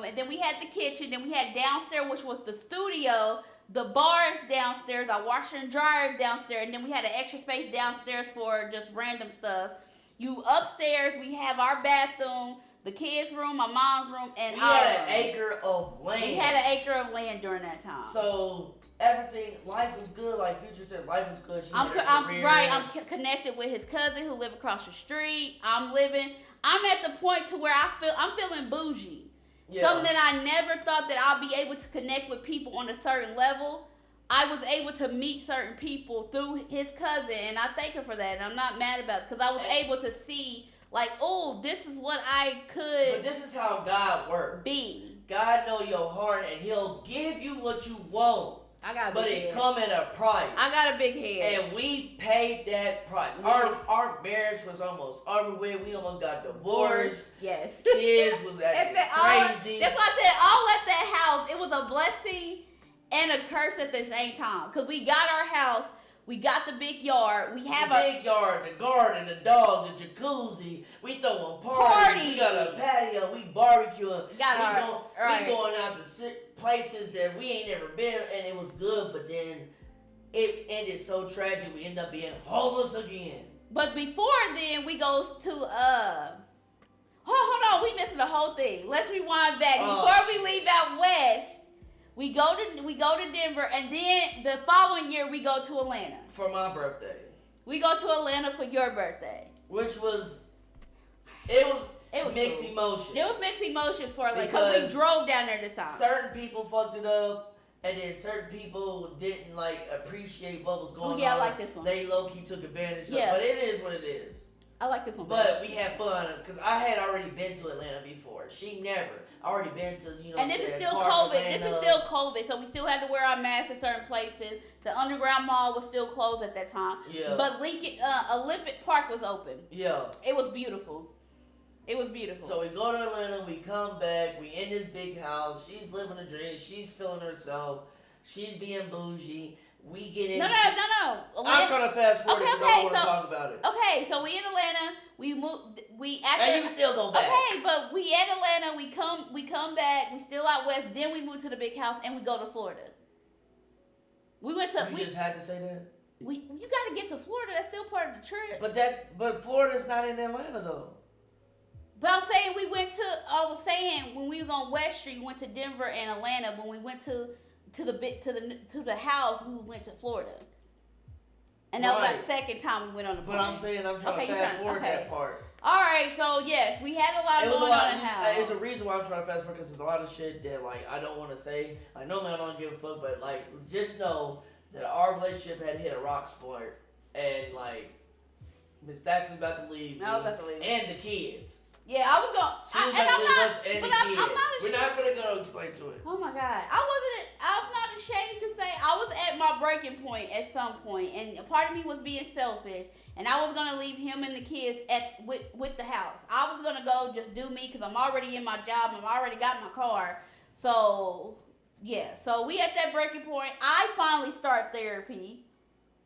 And then we had the kitchen. Then we had downstairs, which was the studio. The bars downstairs, our washer and dryer downstairs, and then we had an extra space downstairs for just random stuff. You upstairs, we have our bathroom, the kids' room, my mom's room, and we had an acre of land. We had an acre of land during that time. So everything, life is good. Like Future said, life is good. I'm connected with his cousin who live across the street. I'm at the point to where I'm feeling bougie. Yeah. Something that I never thought that I'll be able to connect with people on a certain level. I was able to meet certain people through his cousin, and I thank her for that. And I'm not mad about it because I was able to see, like, oh, this is what I could. But this is how God works. Be. God know your heart, and He'll give you what you want. I got a but big it head. Come at a price. I got a big head. And we paid that price. Yeah. Our marriage was almost over with. We almost got divorced. Yes. Kids was acting crazy. That's why I said all at that house. It was a blessing and a curse at the same time. Because we got our house. We got the big yard. We have big yard, the garden, the dog, the jacuzzi. We throwing parties. We got a patio. We barbecuing. We going out to places that we ain't never been, and it was good. But then it ended so tragic. We ended up being homeless again. But before then, we goes to hold on. We missing the whole thing. Let's rewind back. Oh, Before we leave out west, we go to Denver, and then the following year we go to Atlanta. For my birthday. We go to Atlanta for your birthday. Which was mixed cool. emotions. It was mixed emotions for Atlanta because we drove down there this time. Certain people fucked it up, and then certain people didn't like appreciate what was going on. Yeah, I like this one. They low key took advantage of it, but it is what it is. I like this one. But we had fun because I had already been to Atlanta before. She never. I already been to, And this is still COVID. This is still COVID, so we still had to wear our masks in certain places. The Underground Mall was still closed at that time. Yeah. But Lincoln Olympic Park was open. Yeah. It was beautiful. It was beautiful. So we go to Atlanta. We come back. We in this big house. She's living a dream. She's feeling herself. She's being bougie. We get in. No. I'm trying to fast forward because I don't want to talk about it. Okay, so we in Atlanta. We moved. And you can still go back. Okay, but we in Atlanta. We come back. We still out west. Then we move to the big house and we go to Florida. We went to. You just had to say that. You got to get to Florida. That's still part of the trip. But Florida's not in Atlanta though. But I'm saying I was saying when we was on West Street, we went to Denver and Atlanta. When we went to the house, we went to Florida. And that was our second time we went on the plane. But I'm saying I'm trying to fast forward that part. All right, so yes, we had a lot going on in the house. It's a reason why I'm trying to fast forward because there's a lot of shit that like I don't want to say. Like normally I don't give a fuck, but like just know that our relationship had hit a rock spot, and like Miss Dax was about to leave. I was about to leave. And the kids. Yeah, I was going. She was about to leave us and the kids. I'm not ashamed. We're not gonna go explain to it. Oh my God, I'm not ashamed to say I was at my breaking point at some point, and a part of me was being selfish, and I was gonna leave him and the kids with the house. I was gonna go just do me because I'm already in my job. I've already got my car, so yeah. So we at that breaking point. I finally start therapy.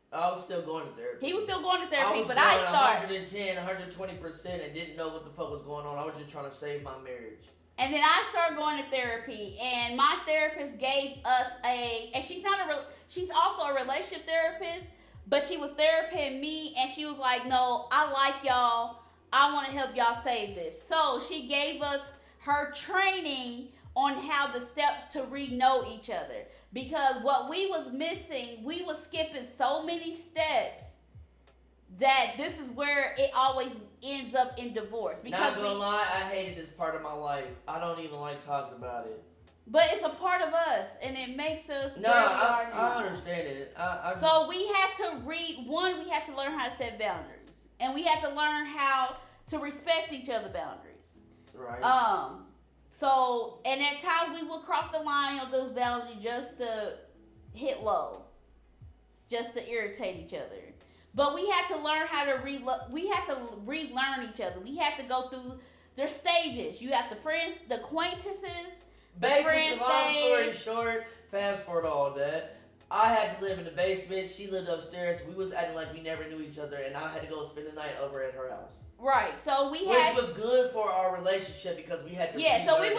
I was still going to therapy. He was still going to therapy, but I started 110, 120% and didn't know what the fuck was going on. I was just trying to save my marriage. And then I started going to therapy, and my therapist gave us and she's also a relationship therapist, but she was therapying me, and she was like, no, I like y'all. I want to help y'all save this. So she gave us her training on how the steps to re-know each other. Because what we was missing, we was skipping so many steps that this is where it always ends up in divorce. Because not gonna lie, I hated this part of my life. I don't even like talking about it. But it's a part of us, and it makes us no, where we are now. I understand it. So we had to we had to learn how to set boundaries. And we had to learn how to respect each other's boundaries. Right. So, and at times we would cross the line of those boundaries just to hit low, just to irritate each other. But we had to learn how to relearn each other. We had to go through their stages. You have the acquaintances. Basically, long story short, fast forward all that. I had to live in the basement. She lived upstairs. We was acting like we never knew each other, and I had to go spend the night over at her house. Right, so which was good for our relationship because we had to. So we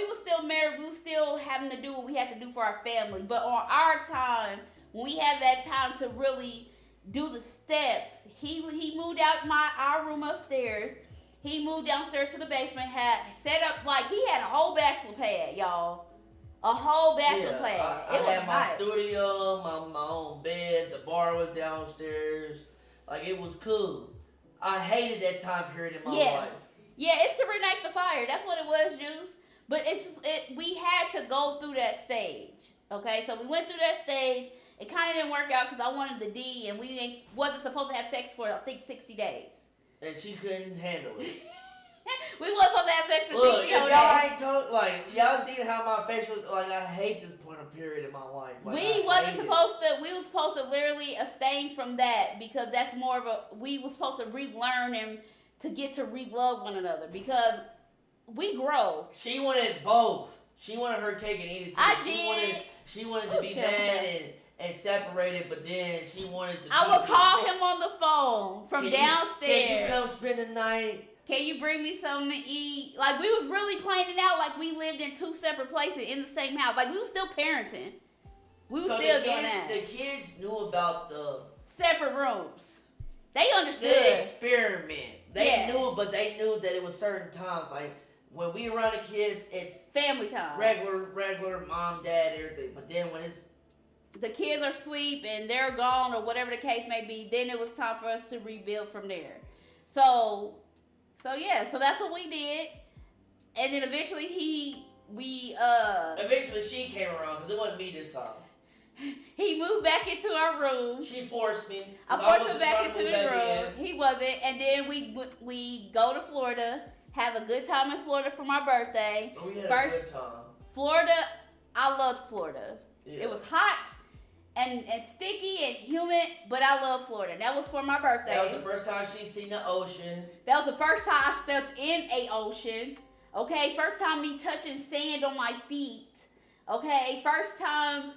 were still married. We were still having to do what we had to do for our family. But on our time, when we had that time to really do the steps, he moved out our room upstairs. He moved downstairs to the basement. Had set up like he had a whole bachelor pad, y'all. A whole bachelor pad. I had my studio, my own bed. The bar was downstairs. Like it was cool. I hated that time period in my life. Yeah, it's to reignite the fire. That's what it was, Juice. But it's just we had to go through that stage. Okay, so we went through that stage. It kind of didn't work out because I wanted the D, and we wasn't supposed to have sex for I think 60 days. And she couldn't handle it. We wasn't supposed to have sex for 60 days. Look, y'all ain't told y'all seen how my facial I hate this point of period in my life. Like, we were supposed to literally abstain from that because that's more of we were supposed to relearn and to get to re-love one another because we grow. She wanted both. She wanted her cake and eat it too. She wanted to be mad and separated, but then she wanted to. I would call him on the phone from downstairs. Can you come spend the night? Can you bring me something to eat? Like, we was really playing it out like we lived in two separate places in the same house. Like, we was still parenting. We was still doing that. The kids knew about the separate rooms. They understood. The experiment. They Yeah. knew, but they knew that it was certain times. Like when we around the kids, it's Family time. regular mom, dad, everything. But then when it's The kids are asleep and they're gone or whatever the case may be, then it was time for us to rebuild from there. So yeah, so that's what we did. And then eventually eventually she came around because it wasn't me this time. he moved back into our room. She forced me. I 'Cause forced wasn't him back trying to into move the back room. He wasn't. And then we go to Florida, have a good time in Florida for my birthday. Oh, we had First- a good time. Florida, I loved Florida. Yeah. It was hot and sticky and humid, but I love Florida. That was for my birthday. That was the first time she seen the ocean. That was the first time I stepped in a ocean. Okay, first time me touching sand on my feet. Okay, first time,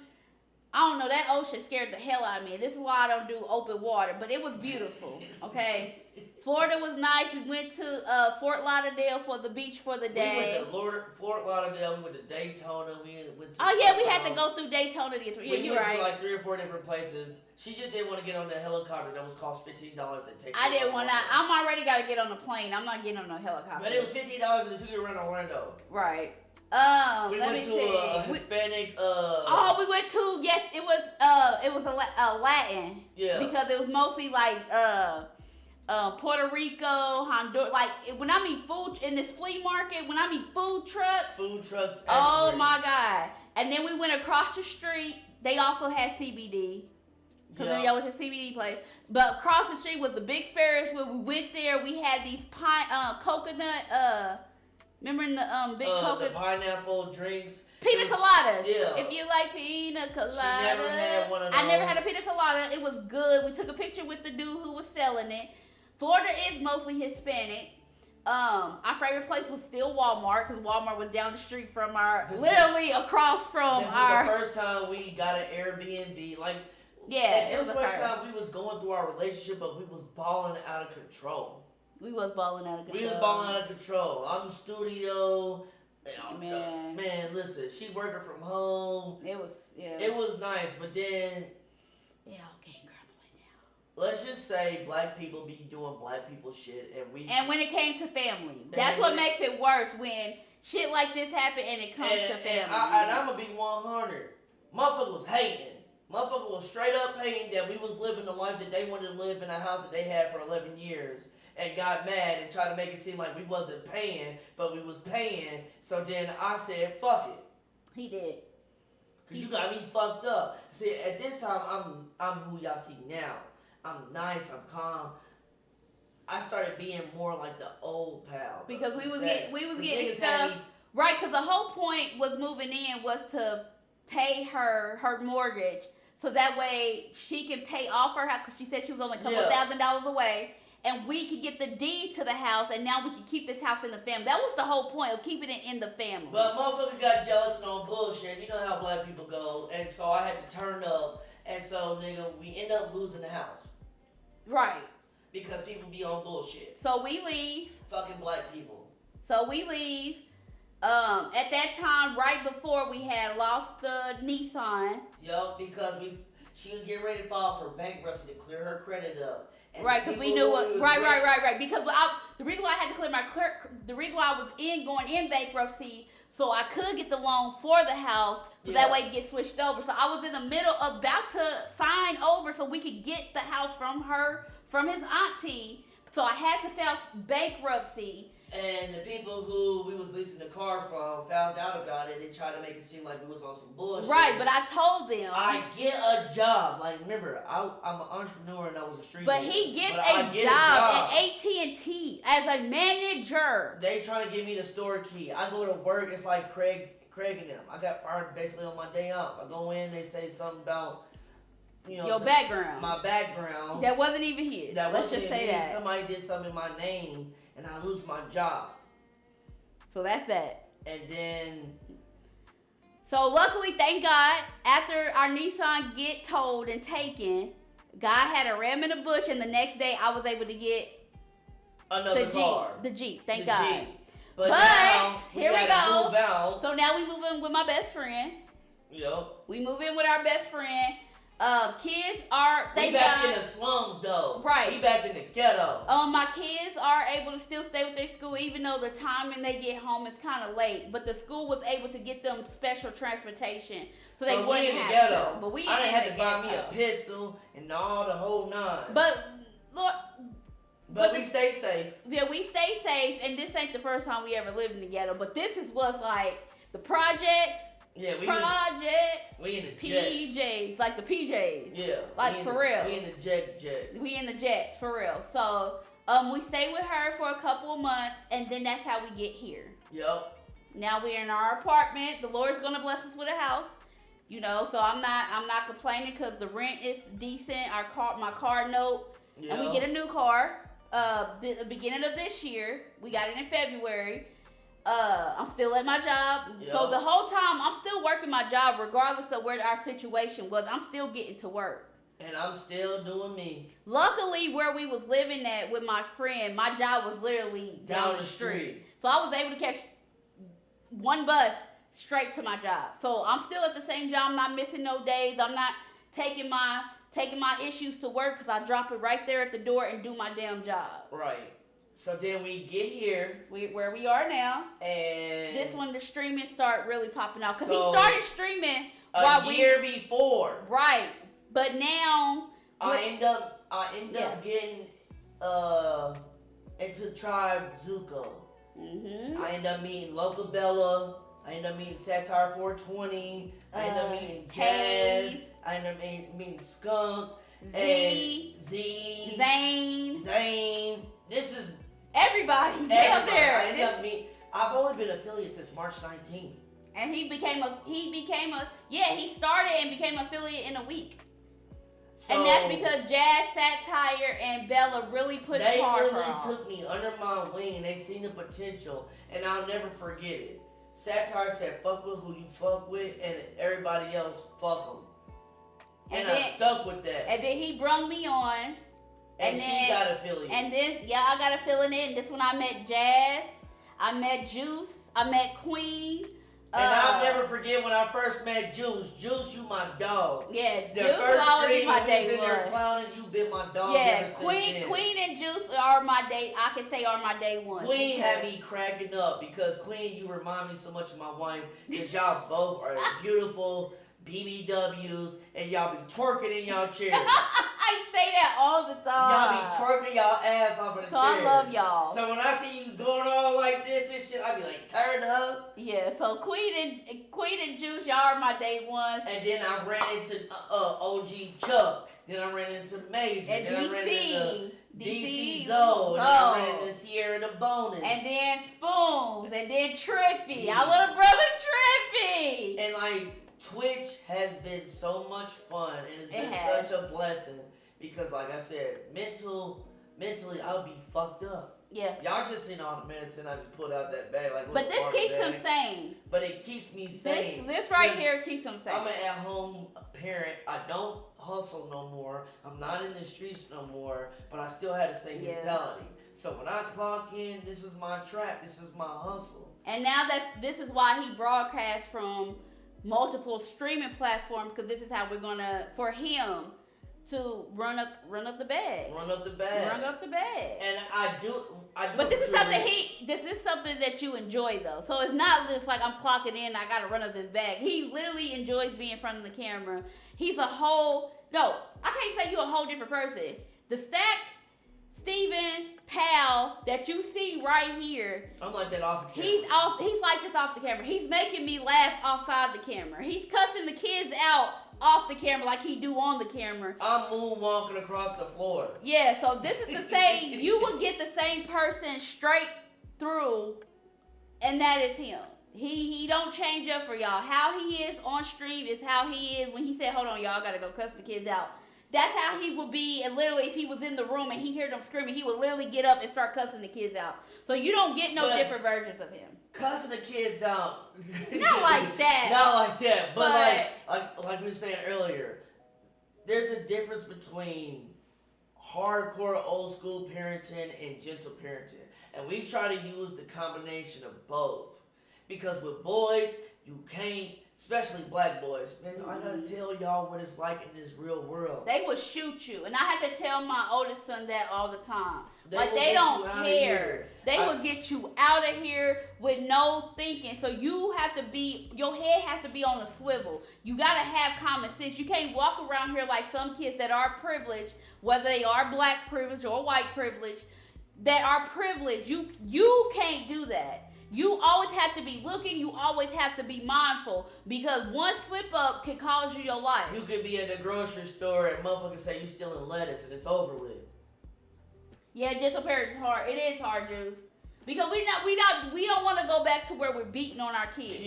I don't know, that ocean scared the hell out of me. This is why I don't do open water, but it was beautiful. Okay, Florida was nice. We went to Fort Lauderdale for the beach for the day. We went to Fort Lauderdale. We went to Daytona. We went to. Oh yeah, we had to go through Daytona to get through. Yeah, we you're went right. to like 3 or 4 different places. She just didn't want to get on the helicopter that was cost $15 to take. I didn't want to. I'm already got to get on the plane. I'm not getting on a helicopter. But it was $15 and it took you around Orlando. Right. We Let went me to see. a Hispanic. Oh, we went to, yes, it was a Latin. Yeah. Because it was mostly like Puerto Rico, Honduras. Like when I mean food in this flea market, when I mean food trucks. Food trucks. Oh everywhere. my God! And then we went across the street. They also had CBD. Because y'all went to CBD place. But across the street was the big Ferris wheel. We went there. We had these coconut. Remember in the big coconut. The pineapple drinks. Pina colada. Yeah. If you like pina colada. She never had one of I never those. had a pina colada. It was good. We took a picture with the dude who was selling it. Florida is mostly Hispanic. Our favorite place was still Walmart because Walmart was down the street from literally across from this our. was the first time we got an Airbnb. Like, yeah, it was the first time we was going through our relationship, but we was balling out of control. We was balling out of control. We was balling out of control. I'm in the studio. Man. Listen, she working from home. It was, yeah. It was nice, but then Yeah, okay, crumbling now. let's just say black people be doing black people shit, And when it came to family, that's what makes it worse when shit like this happen and it comes to family. And I'm gonna be 100. Motherfucker was hating. Motherfucker was straight up hating that we was living the life that they wanted to live in a house that they had for 11 years. And got mad and tried to make it seem like we wasn't paying, but we was paying. So then I said, fuck it. He did. Cause you got me fucked up. See, at this time, I'm who y'all see now. I'm nice, I'm calm. I started being more like the old pal. Because we was Niggas getting had stuff. me- Right, because the whole point was moving in was to pay her mortgage. So that way she can pay off her house because she said she was only a couple $1,000 away. And we could get the deed to the house, and now we can keep this house in the family. That was the whole point of keeping it in the family. But motherfucker got jealous and on bullshit. You know how black people go. And so I had to turn up. And so, nigga, we end up losing the house. Right. Because people be on bullshit. So we leave. Fucking black people. So we leave. At that time, right before we had lost the Nissan. Yo, because she was getting ready to file for bankruptcy to clear her credit up. And right, because we knew what. Right. Because the reason why I had to clear the reason why I was going in bankruptcy, so I could get the loan for the house, so that way it get switched over. So I was in the middle, about to sign over, so we could get the house from his auntie. So I had to file bankruptcy. And the people who we was leasing the car from found out about it and tried to make it seem like we was on some bullshit. Right, but I told them. I get a job. Like, remember, I'm an entrepreneur and I was a street But nigga. he gets But a job at AT&T as a manager. They trying to give me the store key. I go to work, it's like Craig and them. I got fired basically on my day off. I go in, they say something about, your background. My background. That wasn't even his. Let's just say that. Somebody did something in my name and I lose my job. So that's that. And then... So luckily, thank God, after our Nissan get towed and taken, God had a ram in the bush, and the next day I was able to get another car. The Jeep, thank God. Jeep. But now, here we go. Move out. So now we move in with my best friend. Yep. We move in with our best friend. Kids are we back in the slums though. Right. We back in the ghetto. My kids are able to still stay with their school even though the timing they get home is kind of late. But the school was able to get them special transportation so they wouldn't in the have ghetto. to. But we I didn't have to buy ghetto. me a pistol and all the whole nine. But look. But we stay safe. Yeah, we stay safe, and this ain't the first time we ever lived in the ghetto. But this was like the projects. Yeah, we in the PJs, jets. like the PJs. Yeah, like for real. We in the jets. We in the jets for real. So we stay with her for a couple of months, and then that's how we get here. Yep. Now we're in our apartment. The Lord's gonna bless us with a house, you know. So I'm not complaining because the rent is decent. My car note, Yep. and we get a new car. The beginning of this year, we got it in February. I'm still at my job. Yep. So the whole time I'm still working my job regardless of where our situation was. I'm still getting to work. And I'm still doing me. Luckily, where we was living at with my friend, my job was literally down the street. So I was able to catch one bus straight to my job. So I'm still at the same job. I'm not missing no days. I'm not taking my issues to work because I drop it right there at the door and do my damn job. Right. So then we get here. Where we are now. And this one, the streaming start really popping out. Because so he started streaming a year before. Right. But now I end up getting into Tribe Zuko. Mm-hmm. I end up meeting Local Bella. I end up meeting Satire 420. I end up meeting Jazz. I end up meeting Skunk. Zane. This is everybody. Everybody. I've only been affiliate since March 19th. And he started and became affiliate in a week. So, and that's because Jazz, Satire, and Bella really pushed hard for They really took me under my wing and they seen the potential, and I'll never forget it. Satire said, fuck with who you fuck with, and everybody else, fuck them. And I stuck with that. And then he brung me on. And she got affiliate. And then, I got affiliate. And this when I met Jazz. I met Juice. I met Queen. And I'll never forget when I first met Juice. Juice, you my dog. Yeah, the Juice first will always be my day day in there clowning, you been my dog. Yeah, Queen and Juice are my day. I can say are my day one. Queen had me cracking up because Queen, you remind me so much of my wife. Because y'all both are beautiful BBWs, and y'all be twerking in y'all chair. I say that all the time. Y'all be twerking y'all ass off of the chair. I love y'all. So when I see you going all like this and shit, I be like, turn up. Yeah, so Queen and Juice, y'all are my day ones. And then I ran into OG Chuck. Then I ran into Major. And then DC. I ran into DC Zoe. And then I ran into Sierra the Bonus. And then Spoons. And then Trippy. Our little brother Trippy. And like, Twitch has been so much fun, and it's been such a blessing because, like I said, mentally I'll be fucked up. Yeah. Y'all just seen all the medicine I just pulled out that bag. But this keeps him sane. But it keeps me sane. This right here keeps him sane. I'm an at-home parent. I don't hustle no more. I'm not in the streets no more. But I still had the same mentality. So when I clock in, this is my trap. This is my hustle. And now this is why he broadcasts from multiple streaming platforms, because this is how we're gonna, for him to run up the bag. Run up the bag. And I do. But this is something that you enjoy though. So it's not just like I'm clocking in, I gotta run up this bag. He literally enjoys being in front of the camera. He's I can't say you're a whole different person. The Stacks Steven Powell that you see right here. I'm like that off the camera. He's like this off the camera. He's making me laugh outside the camera. He's cussing the kids out off the camera like he do on the camera. I'm moonwalking across the floor. Yeah, so this is the same. You will get the same person straight through, and that is him. He don't change up for y'all. How he is on stream is how he is when he said, "Hold on, y'all, I gotta go cuss the kids out." That's how he would be, and literally, if he was in the room and he heard them screaming, he would literally get up and start cussing the kids out. So you don't get no different versions of him. Cussing the kids out. Not like that. Not like that. But like we were saying earlier, there's a difference between hardcore old school parenting and gentle parenting. And we try to use the combination of both. Because with boys, you can't especially black boys. Man, I gotta tell y'all what it's like in this real world. They will shoot you, and I had to tell my oldest son that all the time. They They don't care. They will get you out of here with no thinking. So your head has to be on a swivel. You gotta have common sense. You can't walk around here like some kids that are privileged, whether they are black privileged or white privileged, that are privileged. You can't do that. You always have to be looking. You always have to be mindful, because one slip up can cause you your life. You could be at the grocery store and motherfuckers say you stealing lettuce and it's over with. Yeah, gentle parents hard. It is hard, Juice. Because we don't want to go back to where we're beating on our kids.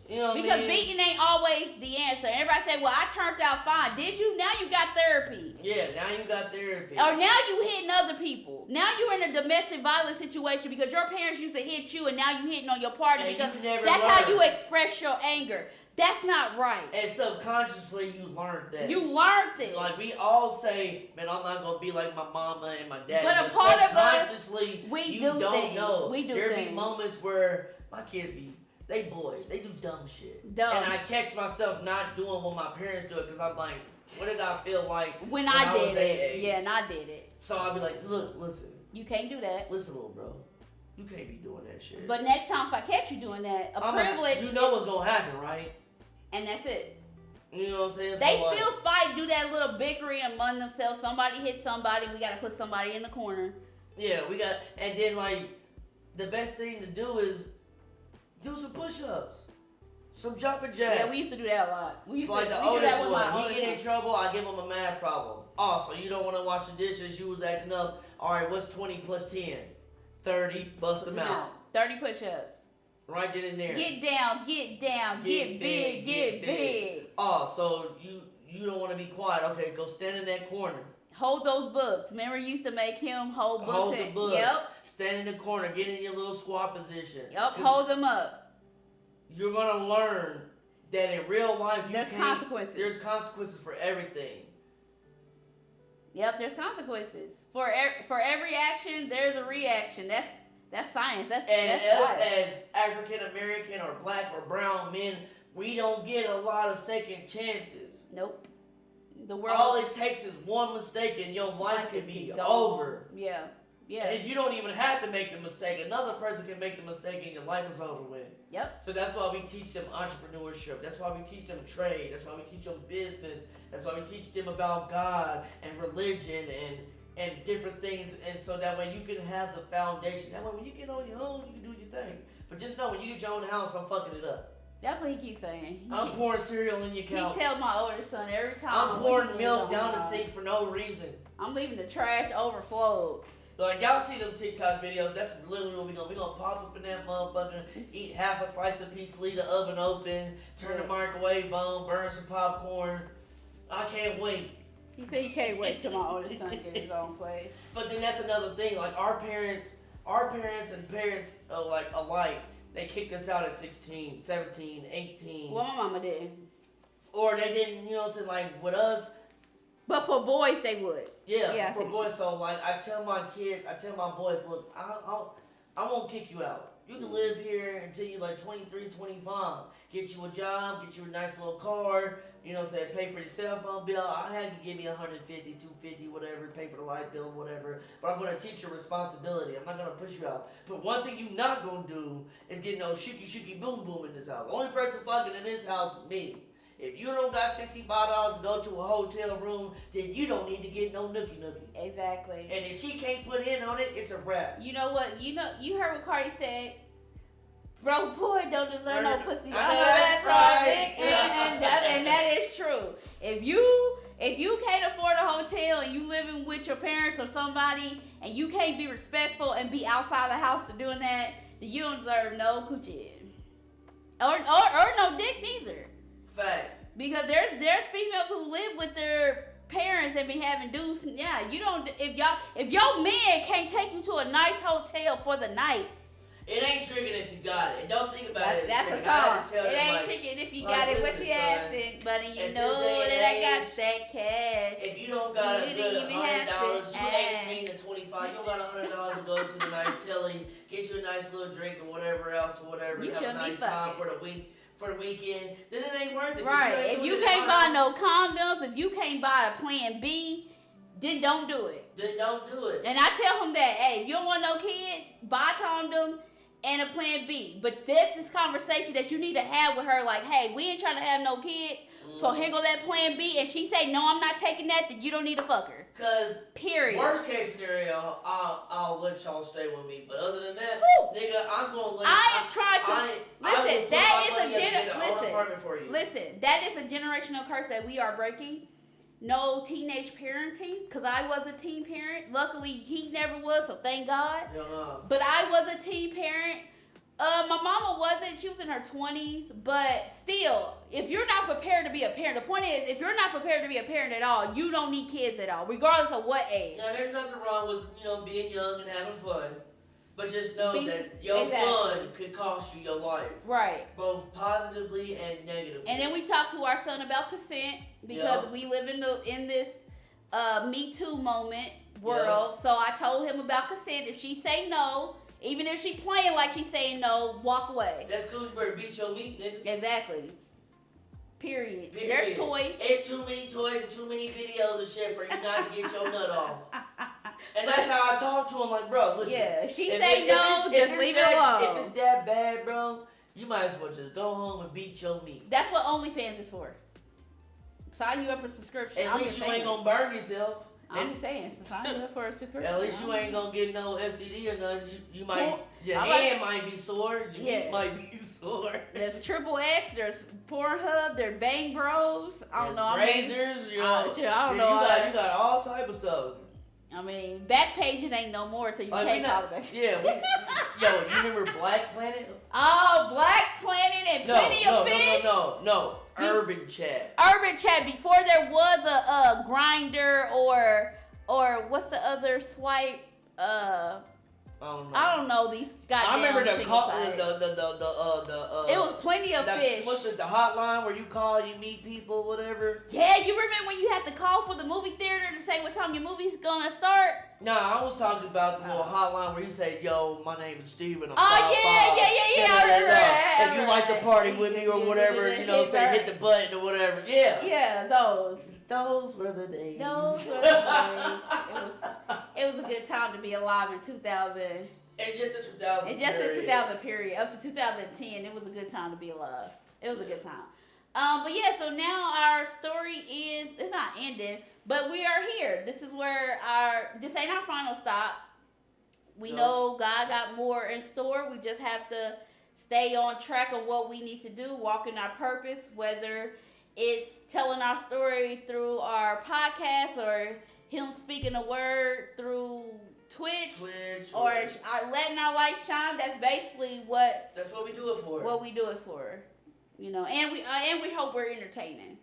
You know what I mean? Because beating ain't always the answer. Everybody say, well, I turned out fine. Did you? Now you got therapy. Yeah, now you got therapy. Or now you hitting other people. Now you're in a domestic violence situation because your parents used to hit you and now you hitting on your partner, and because that's learned how you express your anger. That's not right. And subconsciously you learned that. You learned it. Like we all say, man, I'm not gonna be like my mama and my dad. But a part of us, subconsciously, we you do don't things. know. We do There things. be moments where my kids they boys, they do dumb shit. Dumb. And I catch myself not doing what my parents do it because I'm like, what did I feel like when I was did their it? age? Yeah, and I did it. So I'll be like, look, listen. You can't do that. Listen, little bro. You can't be doing that shit. But next time if I catch you doing that, privilege. You know what's gonna happen, right? And that's it. You know what I'm saying? They So, still fight, do that little bickering among themselves. Somebody hit somebody, we gotta put somebody in the corner. Yeah, and then like, the best thing to do is do some push-ups. Some jumping jacks. Yeah, we used to do that a lot. We used like to the do that oldest with one. my He oldest get in trouble, I give him a math problem. Oh, so you don't want to wash the dishes, you was acting up. All right, what's 20 plus 10? 30, bust them out. 30 push-ups. Right then and there. Get down, get big, get big. Oh, so you don't want to be quiet. Okay, go stand in that corner. Hold those books. Remember, you used to make him hold books. Hold the books. Yep. Stand in the corner. Get in your little squat position. Yep. Hold them up. You're gonna learn that in real life there's consequences. There's consequences for everything. Yep. There's consequences for every action. There's a reaction. That's science. That's us as African American or black or brown men, we don't get a lot of second chances. Nope. The world. All it takes is one mistake and your life could be over. Yeah. Yeah. And you don't even have to make the mistake. Another person can make the mistake and your life is over with. Yep. So that's why we teach them entrepreneurship. That's why we teach them trade. That's why we teach them business. That's why we teach them about God and religion and different things. And so that way you can have the foundation. That way when you get on your own, you can do your thing. But just know when you get your own house, I'm fucking it up. That's what he keeps saying. I'm pouring cereal in your couch. He tells my oldest son every time. I'm pouring milk down the sink for no reason. I'm leaving the trash overflowed. Like, y'all see them TikTok videos, that's literally what we gonna pop up in that motherfucker, eat half a slice of pizza, leave the oven open, turn the microwave on, burn some popcorn. I can't wait. He said he can't wait till my oldest son gets his own place. But then that's another thing, like our parents and parents like alike, they kicked us out at 16, 17, 18. Well, my mama did. Or they didn't, you know what I'm saying, like with us. But for boys, they would. Yeah, for boys. So like, I tell my boys, look, I won't kick you out. You can live here until you're like 23, 25. Get you a job, get you a nice little car. You know what I'm saying? Pay for your cell phone bill. I had to give me $150, $250, whatever. Pay for the light bill, whatever. But I'm gonna teach you responsibility. I'm not gonna push you out. But one thing you're not gonna do is get no shooky boom boom in this house. The only person fucking in this house is me. If you don't got $65 to go to a hotel room, then you don't need to get no nookie. Exactly. And if she can't put in on it, it's a wrap. You know what? You heard what Cardi said. Broke boy don't deserve no pussy. That's right. And that is true. If you can't afford a hotel and you living with your parents or somebody and you can't be respectful and be outside the house to doing that, then you don't deserve no coochie. Or no dick neither. Facts. Because there's females who live with their parents and be having dudes. Yeah, you don't. If your man can't take you to a nice hotel for the night, it ain't tricking if you got it. Don't think about it. That's a song. It ain't tricking if you got it. What you asking, buddy? You know that I got that cash. If you don't got a good $100, you 18 to 25. You don't got $100 to go to the nice telly, get you a nice little drink or whatever else or whatever. You have a nice time for the week. for the weekend, then it ain't worth it. Right. If you can't buy no condoms, if you can't buy a plan B, then don't do it. Then don't do it. And I tell him that, hey, if you don't want no kids, buy condoms and a plan B. But that's this conversation that you need to have with her, like, hey, we ain't trying to have no kids, so here go that plan B. If she say, no, I'm not taking that, then you don't need to fuck her. Cause period. Worst case scenario, I'll let y'all stay with me. But other than that, nigga, I'm gonna let. I am trying to listen. That is a generational curse that we are breaking. No teenage parenting, because I was a teen parent. Luckily, he never was, so thank God. But I was a teen parent. My mama wasn't. She was in her 20s. But still, if you're not prepared to be a parent, the point is, if you're not prepared to be a parent at all, you don't need kids at all, regardless of what age. Now, there's nothing wrong with, being young and having fun. But just know that your fun could cost you your life. Right. Both positively and negatively. And then we talked to our son about consent, because we live in this Me Too moment world. So I told him about consent. If she say no, even if she playing like she's saying no, walk away. That's cool. You better beat your meat, nigga. Exactly. Period. There's toys. It's too many toys and too many videos and shit for you not to get your nut off. And that's how I talk to him. Like, bro, listen. Yeah, if she say no, just leave it alone. If it's that bad, bro, you might as well just go home and beat your meat. That's what OnlyFans is for. Sign you up for a subscription. At least you ain't gonna burn yourself. I'm just saying, so sign you up for a subscription. At least you ain't gonna get no STD or nothing. You might, your hand might be sore, your meat might be sore. There's XXX, there's Pornhub, there's Bang Bros. I don't know. Razors, I don't know. You got all type of stuff. I mean, back pages ain't no more, so you can't call it back. Yeah, yo, you remember Black Planet? Oh, Black Planet and Plenty of Fish? No. Urban Chat. Urban Chat. Before there was a Grinder or what's the other swipe? I don't know these goddamn. I remember the it was Plenty of Fish. What's it? The hotline where you call, you meet people, whatever. Yeah, you remember when you had to call for the movie theater to say what time your movie's gonna start? No, I was talking about the little hotline where you say, "Yo, my name is Steven. I'm yeah. I remember. If you like to party with me or whatever, say hit the button or whatever. Yeah. Yeah, those. Those were the days. It was a good time to be alive in 2000. And just the 2000 And just the 2000 period. Up to 2010, it was a good time to be alive. It was a good time. But yeah, so now our story it's not ending, but we are here. This is where this ain't our final stop. We know God got more in store. We just have to stay on track of what we need to do, walk in our purpose, whether it's telling our story through our podcast or him speaking a word through Twitch or letting our light shine. That's basically that's what we do it for. What we do it for, and we hope we're entertaining.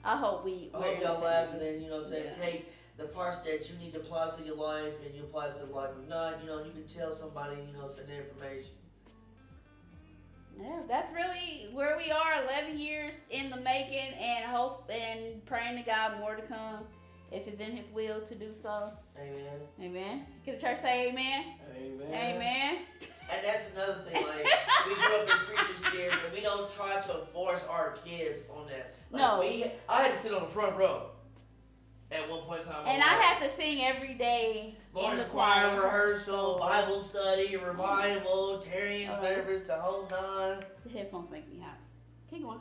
I hope y'all laughing and take the parts that you need to apply to your life and you apply to the life of not. You can tell somebody certain information. Yeah, that's really where we are. 11 years in the making, and hope and praying to God more to come, if it's in His will to do so. Amen. Amen. Can the church say amen? Amen. Amen. And that's another thing. Like, we grew up as preachers' kids, and we don't try to force our kids on that. Like, I had to sit on the front row at one point in time. And I had to sing every day. Going to choir rehearsal, Bible study, revival, Tarian service, the whole nine. The headphones make me hot. Keep going.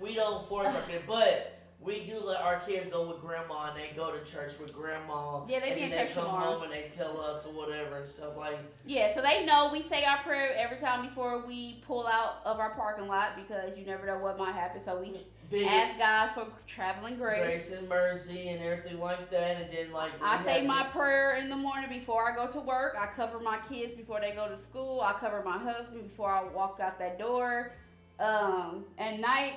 We don't force our kids, but we do let our kids go with grandma, and they go to church with grandma. Yeah, they be in church tomorrow. They come home and they tell us or whatever and stuff like. Yeah, so they know we say our prayer every time before we pull out of our parking lot, because you never know what might happen. So we ask God for traveling grace and mercy and everything like that, and then I say my prayer in the morning before I go to work. I cover my kids before they go to school. I cover my husband before I walk out that door. At night,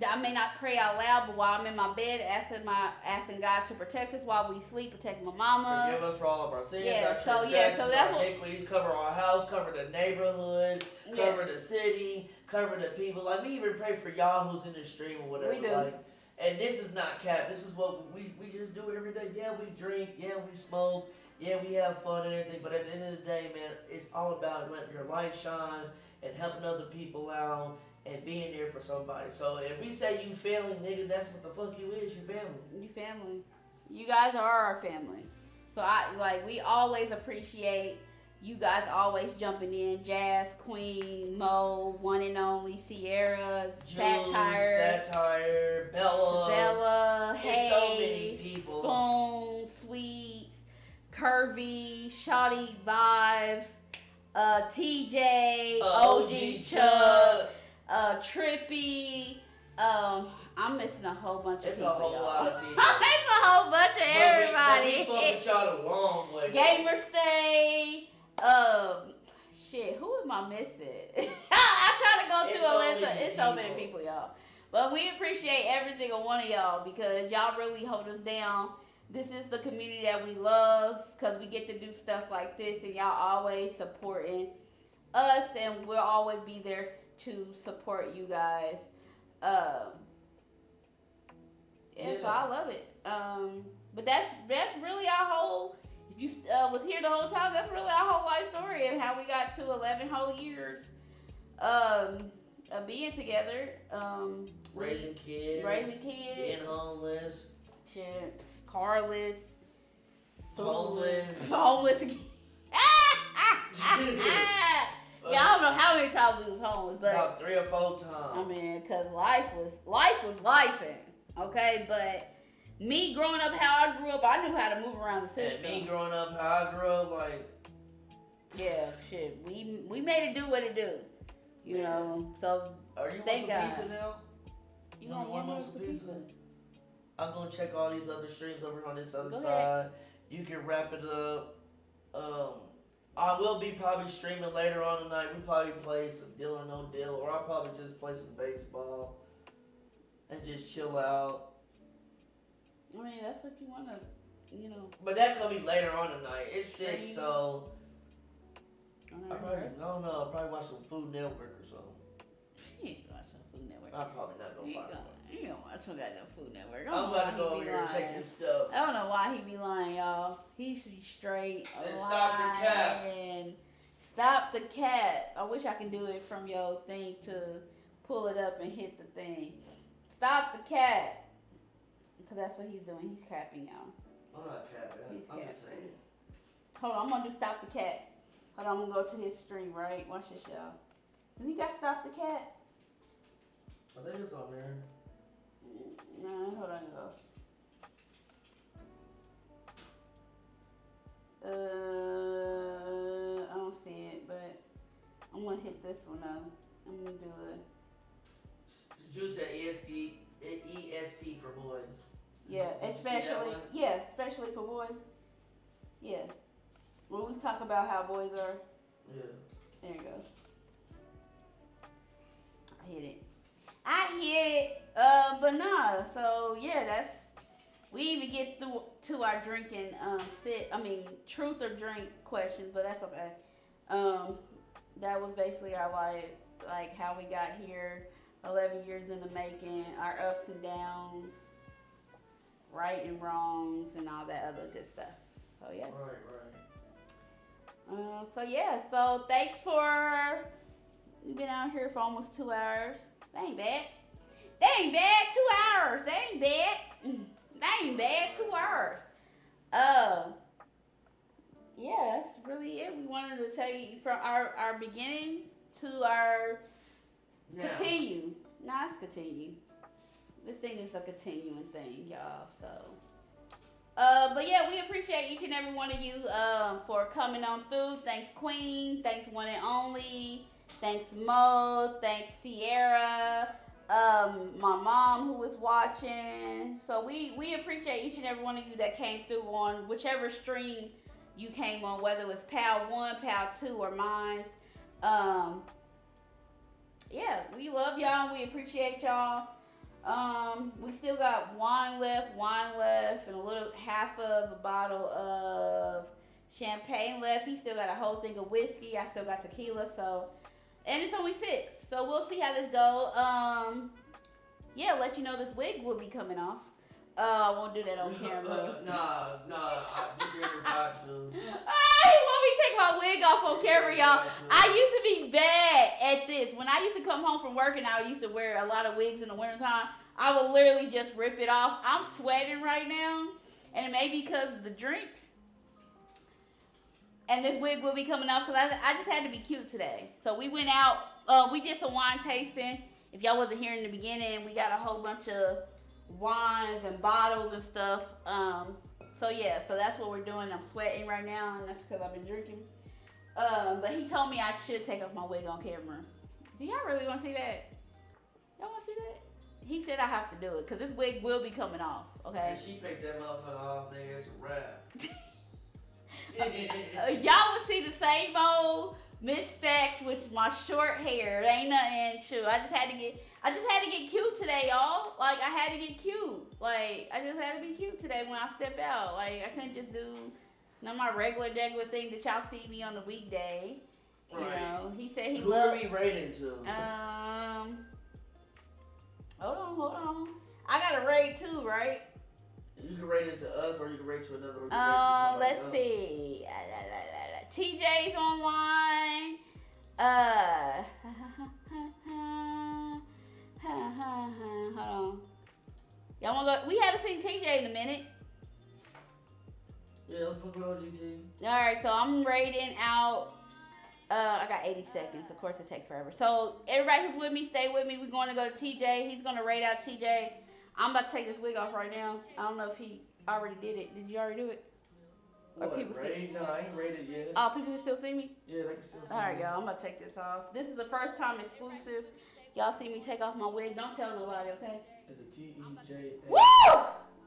I may not pray out loud, but while I'm in my bed, asking God to protect us while we sleep, protect my mama. Forgive us for all of our sins, so that's our iniquities, cover our house, cover the neighborhood, cover the city, cover the people. Like, we even pray for y'all who's in the stream or whatever. We do. And this is not cap. This is what we just do every day. Yeah, we drink. Yeah, we smoke. Yeah, we have fun and everything. But at the end of the day, man, it's all about letting your light shine and helping other people out and being there for somebody. So if we say you family, nigga, that's what the fuck you is. You family. You family. You guys are our family. So we always appreciate you guys always jumping in. Jazz, Queen, Mo, one and only, Sierra, Jules, Satire, Bella, Hayes, so many people. Spoon, Sweets, Curvy, Shawty Vibes, TJ, OG Chuck, Trippy. I'm missing a whole bunch of it's people. It's a whole lot of people. It's a whole bunch of everybody. We fuck with y'all the long way. Gamer Stay. Shit, who am I missing? I'm trying to go through a list. It's so many people, y'all. But we appreciate every single one of y'all because y'all really hold us down. This is the community that we love because we get to do stuff like this and y'all always supporting us and we'll always be there to support you guys. So I love it. But that's really our whole. If you was here the whole time, that's really our whole life story and how we got to 11 whole years of being together. Raising kids. Being homeless. Shit. Carless. Homeless. Yeah, I don't know how many times we was homeless, but about 3 or 4 times. I mean, cause life was lifing, okay. But me growing up how I grew up, I knew how to move around the system. And me growing up how I grew up, yeah, shit, we made it do what it do, you know. So are you thank want God. some pizza now? You want some pizza? I'm gonna check all these other streams over on this other Go side. ahead. You can wrap it up. I will be probably streaming later on tonight. We probably play some Deal or No Deal, or I'll probably just play some baseball and just chill out. I mean, that's what you wanna, you know. But that's gonna be later on tonight. It's 6, so I don't know. I'll probably watch some Food Network or something. You ain't watch some Food Network. I'm probably not gonna find one. You don't watch some goddamn Food Network. I'm about to go over here and check this stuff. I don't know why he be lying, y'all. He should be straight. Said stop the cap. Stop the cap. I wish I can do it from your thing to pull it up and hit the thing. Stop the cap. Because that's what he's doing. He's capping, y'all. I'm not capping. I'm just saying. Hold on. I'm going to do stop the cat. Hold on. I'm going to go to his stream, right? Watch this, y'all. Do he got stop the cat? I think it's on there. No, hold on, y'all. I don't see it, but I'm gonna hit this one though. I'm gonna do it. Juice said ESP for boys. Yeah, especially for boys. Yeah. When we talk about how boys are. Yeah. There you go. I hit it. But nah. So yeah, we even get through to our drinking truth or drink questions, but that's okay. That was basically our life, like how we got here, 11 years in the making, our ups and downs, right and wrongs, and all that other good stuff. So yeah. Right. So thanks for. We've been out here for almost 2 hours. That ain't bad. 2 hours. That ain't bad. 2 hours. Yeah, that's really it. We wanted to tell you from our beginning to our continue. Nah, it's continue. This thing is a continuing thing, y'all. So, but yeah, we appreciate each and every one of you for coming on through. Thanks, Queen. Thanks, One and Only. Thanks, Mo. Thanks, Sierra. My mom who was watching. So we appreciate each and every one of you that came through on whichever stream you came on, whether it was PAL 1, PAL 2, or mine. Yeah, we love y'all. We appreciate y'all. We still got wine left, and a little half of a bottle of champagne left. He still got a whole thing of whiskey. I still got tequila. So, and it's only 6. So we'll see how this go. Yeah, let you know this wig will be coming off. I won't do that on camera. Nah, we never got to. He want me to take my wig off on camera, y'all. I used to be bad at this. When I used to come home from work and I used to wear a lot of wigs in the wintertime, I would literally just rip it off. I'm sweating right now, and it may be because of the drinks. And this wig will be coming off because I just had to be cute today. So we went out. We did some wine tasting. If y'all wasn't here in the beginning, we got a whole bunch of wines and bottles and stuff. So yeah, so that's what we're doing. I'm sweating right now, and that's because I've been drinking. But he told me I should take off my wig on camera. Do y'all really want to see that? Y'all want to see that? He said I have to do it because this wig will be coming off. Okay. And she picked that motherfucker off, nigga. It's a wrap. Y'all will see the same old Miss Stacks with my short hair. It ain't nothing. Shoot, I just had to get cute today, y'all. Like I had to get cute. Like I just had to be cute today when I step out. Like I couldn't just do my regular thing that y'all see me on the weekday. You know, he said he loved. Who are we rating to? Hold on. I got a rate too, right? You can rate it to us, or you can rate to another. Let's see. TJ's online. Hold on. Y'all wanna look? We haven't seen TJ in a minute. Yeah, let's fuck with OGT. All right, so I'm rating out. I got 80 seconds. Of course, it takes forever. So everybody who's with me, stay with me. We're going to go to TJ. He's gonna rate out TJ. I'm about to take this wig off right now. I don't know if he already did it. Did you already do it? What, people rate? No, I ain't rated yet. Oh, people can still see me? Yeah, they can still see me. All right, y'all. I'm about to take this off. This is the first time exclusive. Y'all see me take off my wig. Don't tell nobody, okay? It's a TEJ. Woo!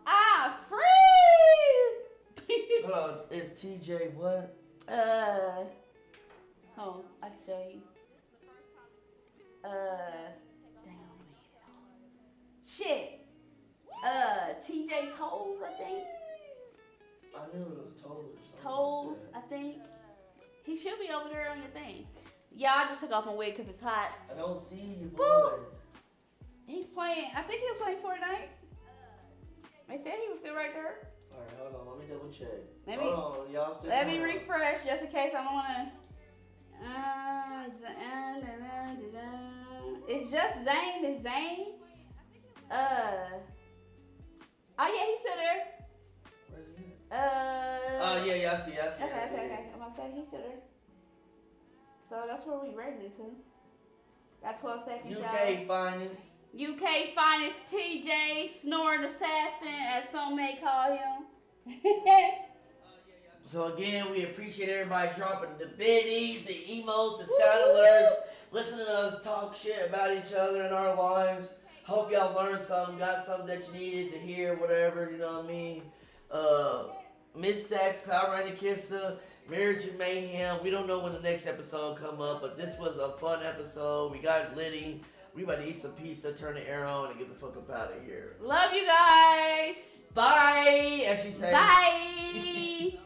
I'm free! Hold on. It's TJ what? Hold on. I can show you. Damn, I'm gonna hit it off. Shit. TJ Toes, I think. I knew it was Toes. Toes, I think. He should be over there on your thing. Yeah, I just took off my wig because it's hot. I don't see you, boy. Woo! He's playing, I think he was playing Fortnite. They said he was still right there. Alright, hold on. Let me double check. Hold on, y'all still. Let me refresh just in case I don't want to. It's just Zane. It's Zane. Oh yeah, he's still there. Where's he at? Oh yeah, I see. Okay. I'm gonna say he's still there. So that's where we rating it to. Got 12 seconds, UK finest. UK finest TJ, snoring assassin, as some may call him. So again, we appreciate everybody dropping the biddies, the emotes, the sound alerts, listening to us talk shit about each other in our lives. Hope y'all learned something, got something that you needed to hear, whatever, you know what I mean? Miss Stacks, Power Ranger Kissa, Marriage and Mayhem. We don't know when the next episode come up, but this was a fun episode. We got Liddy. We about to eat some pizza, turn the air on, and get the fuck up out of here. Love you guys. Bye, as she said. Bye.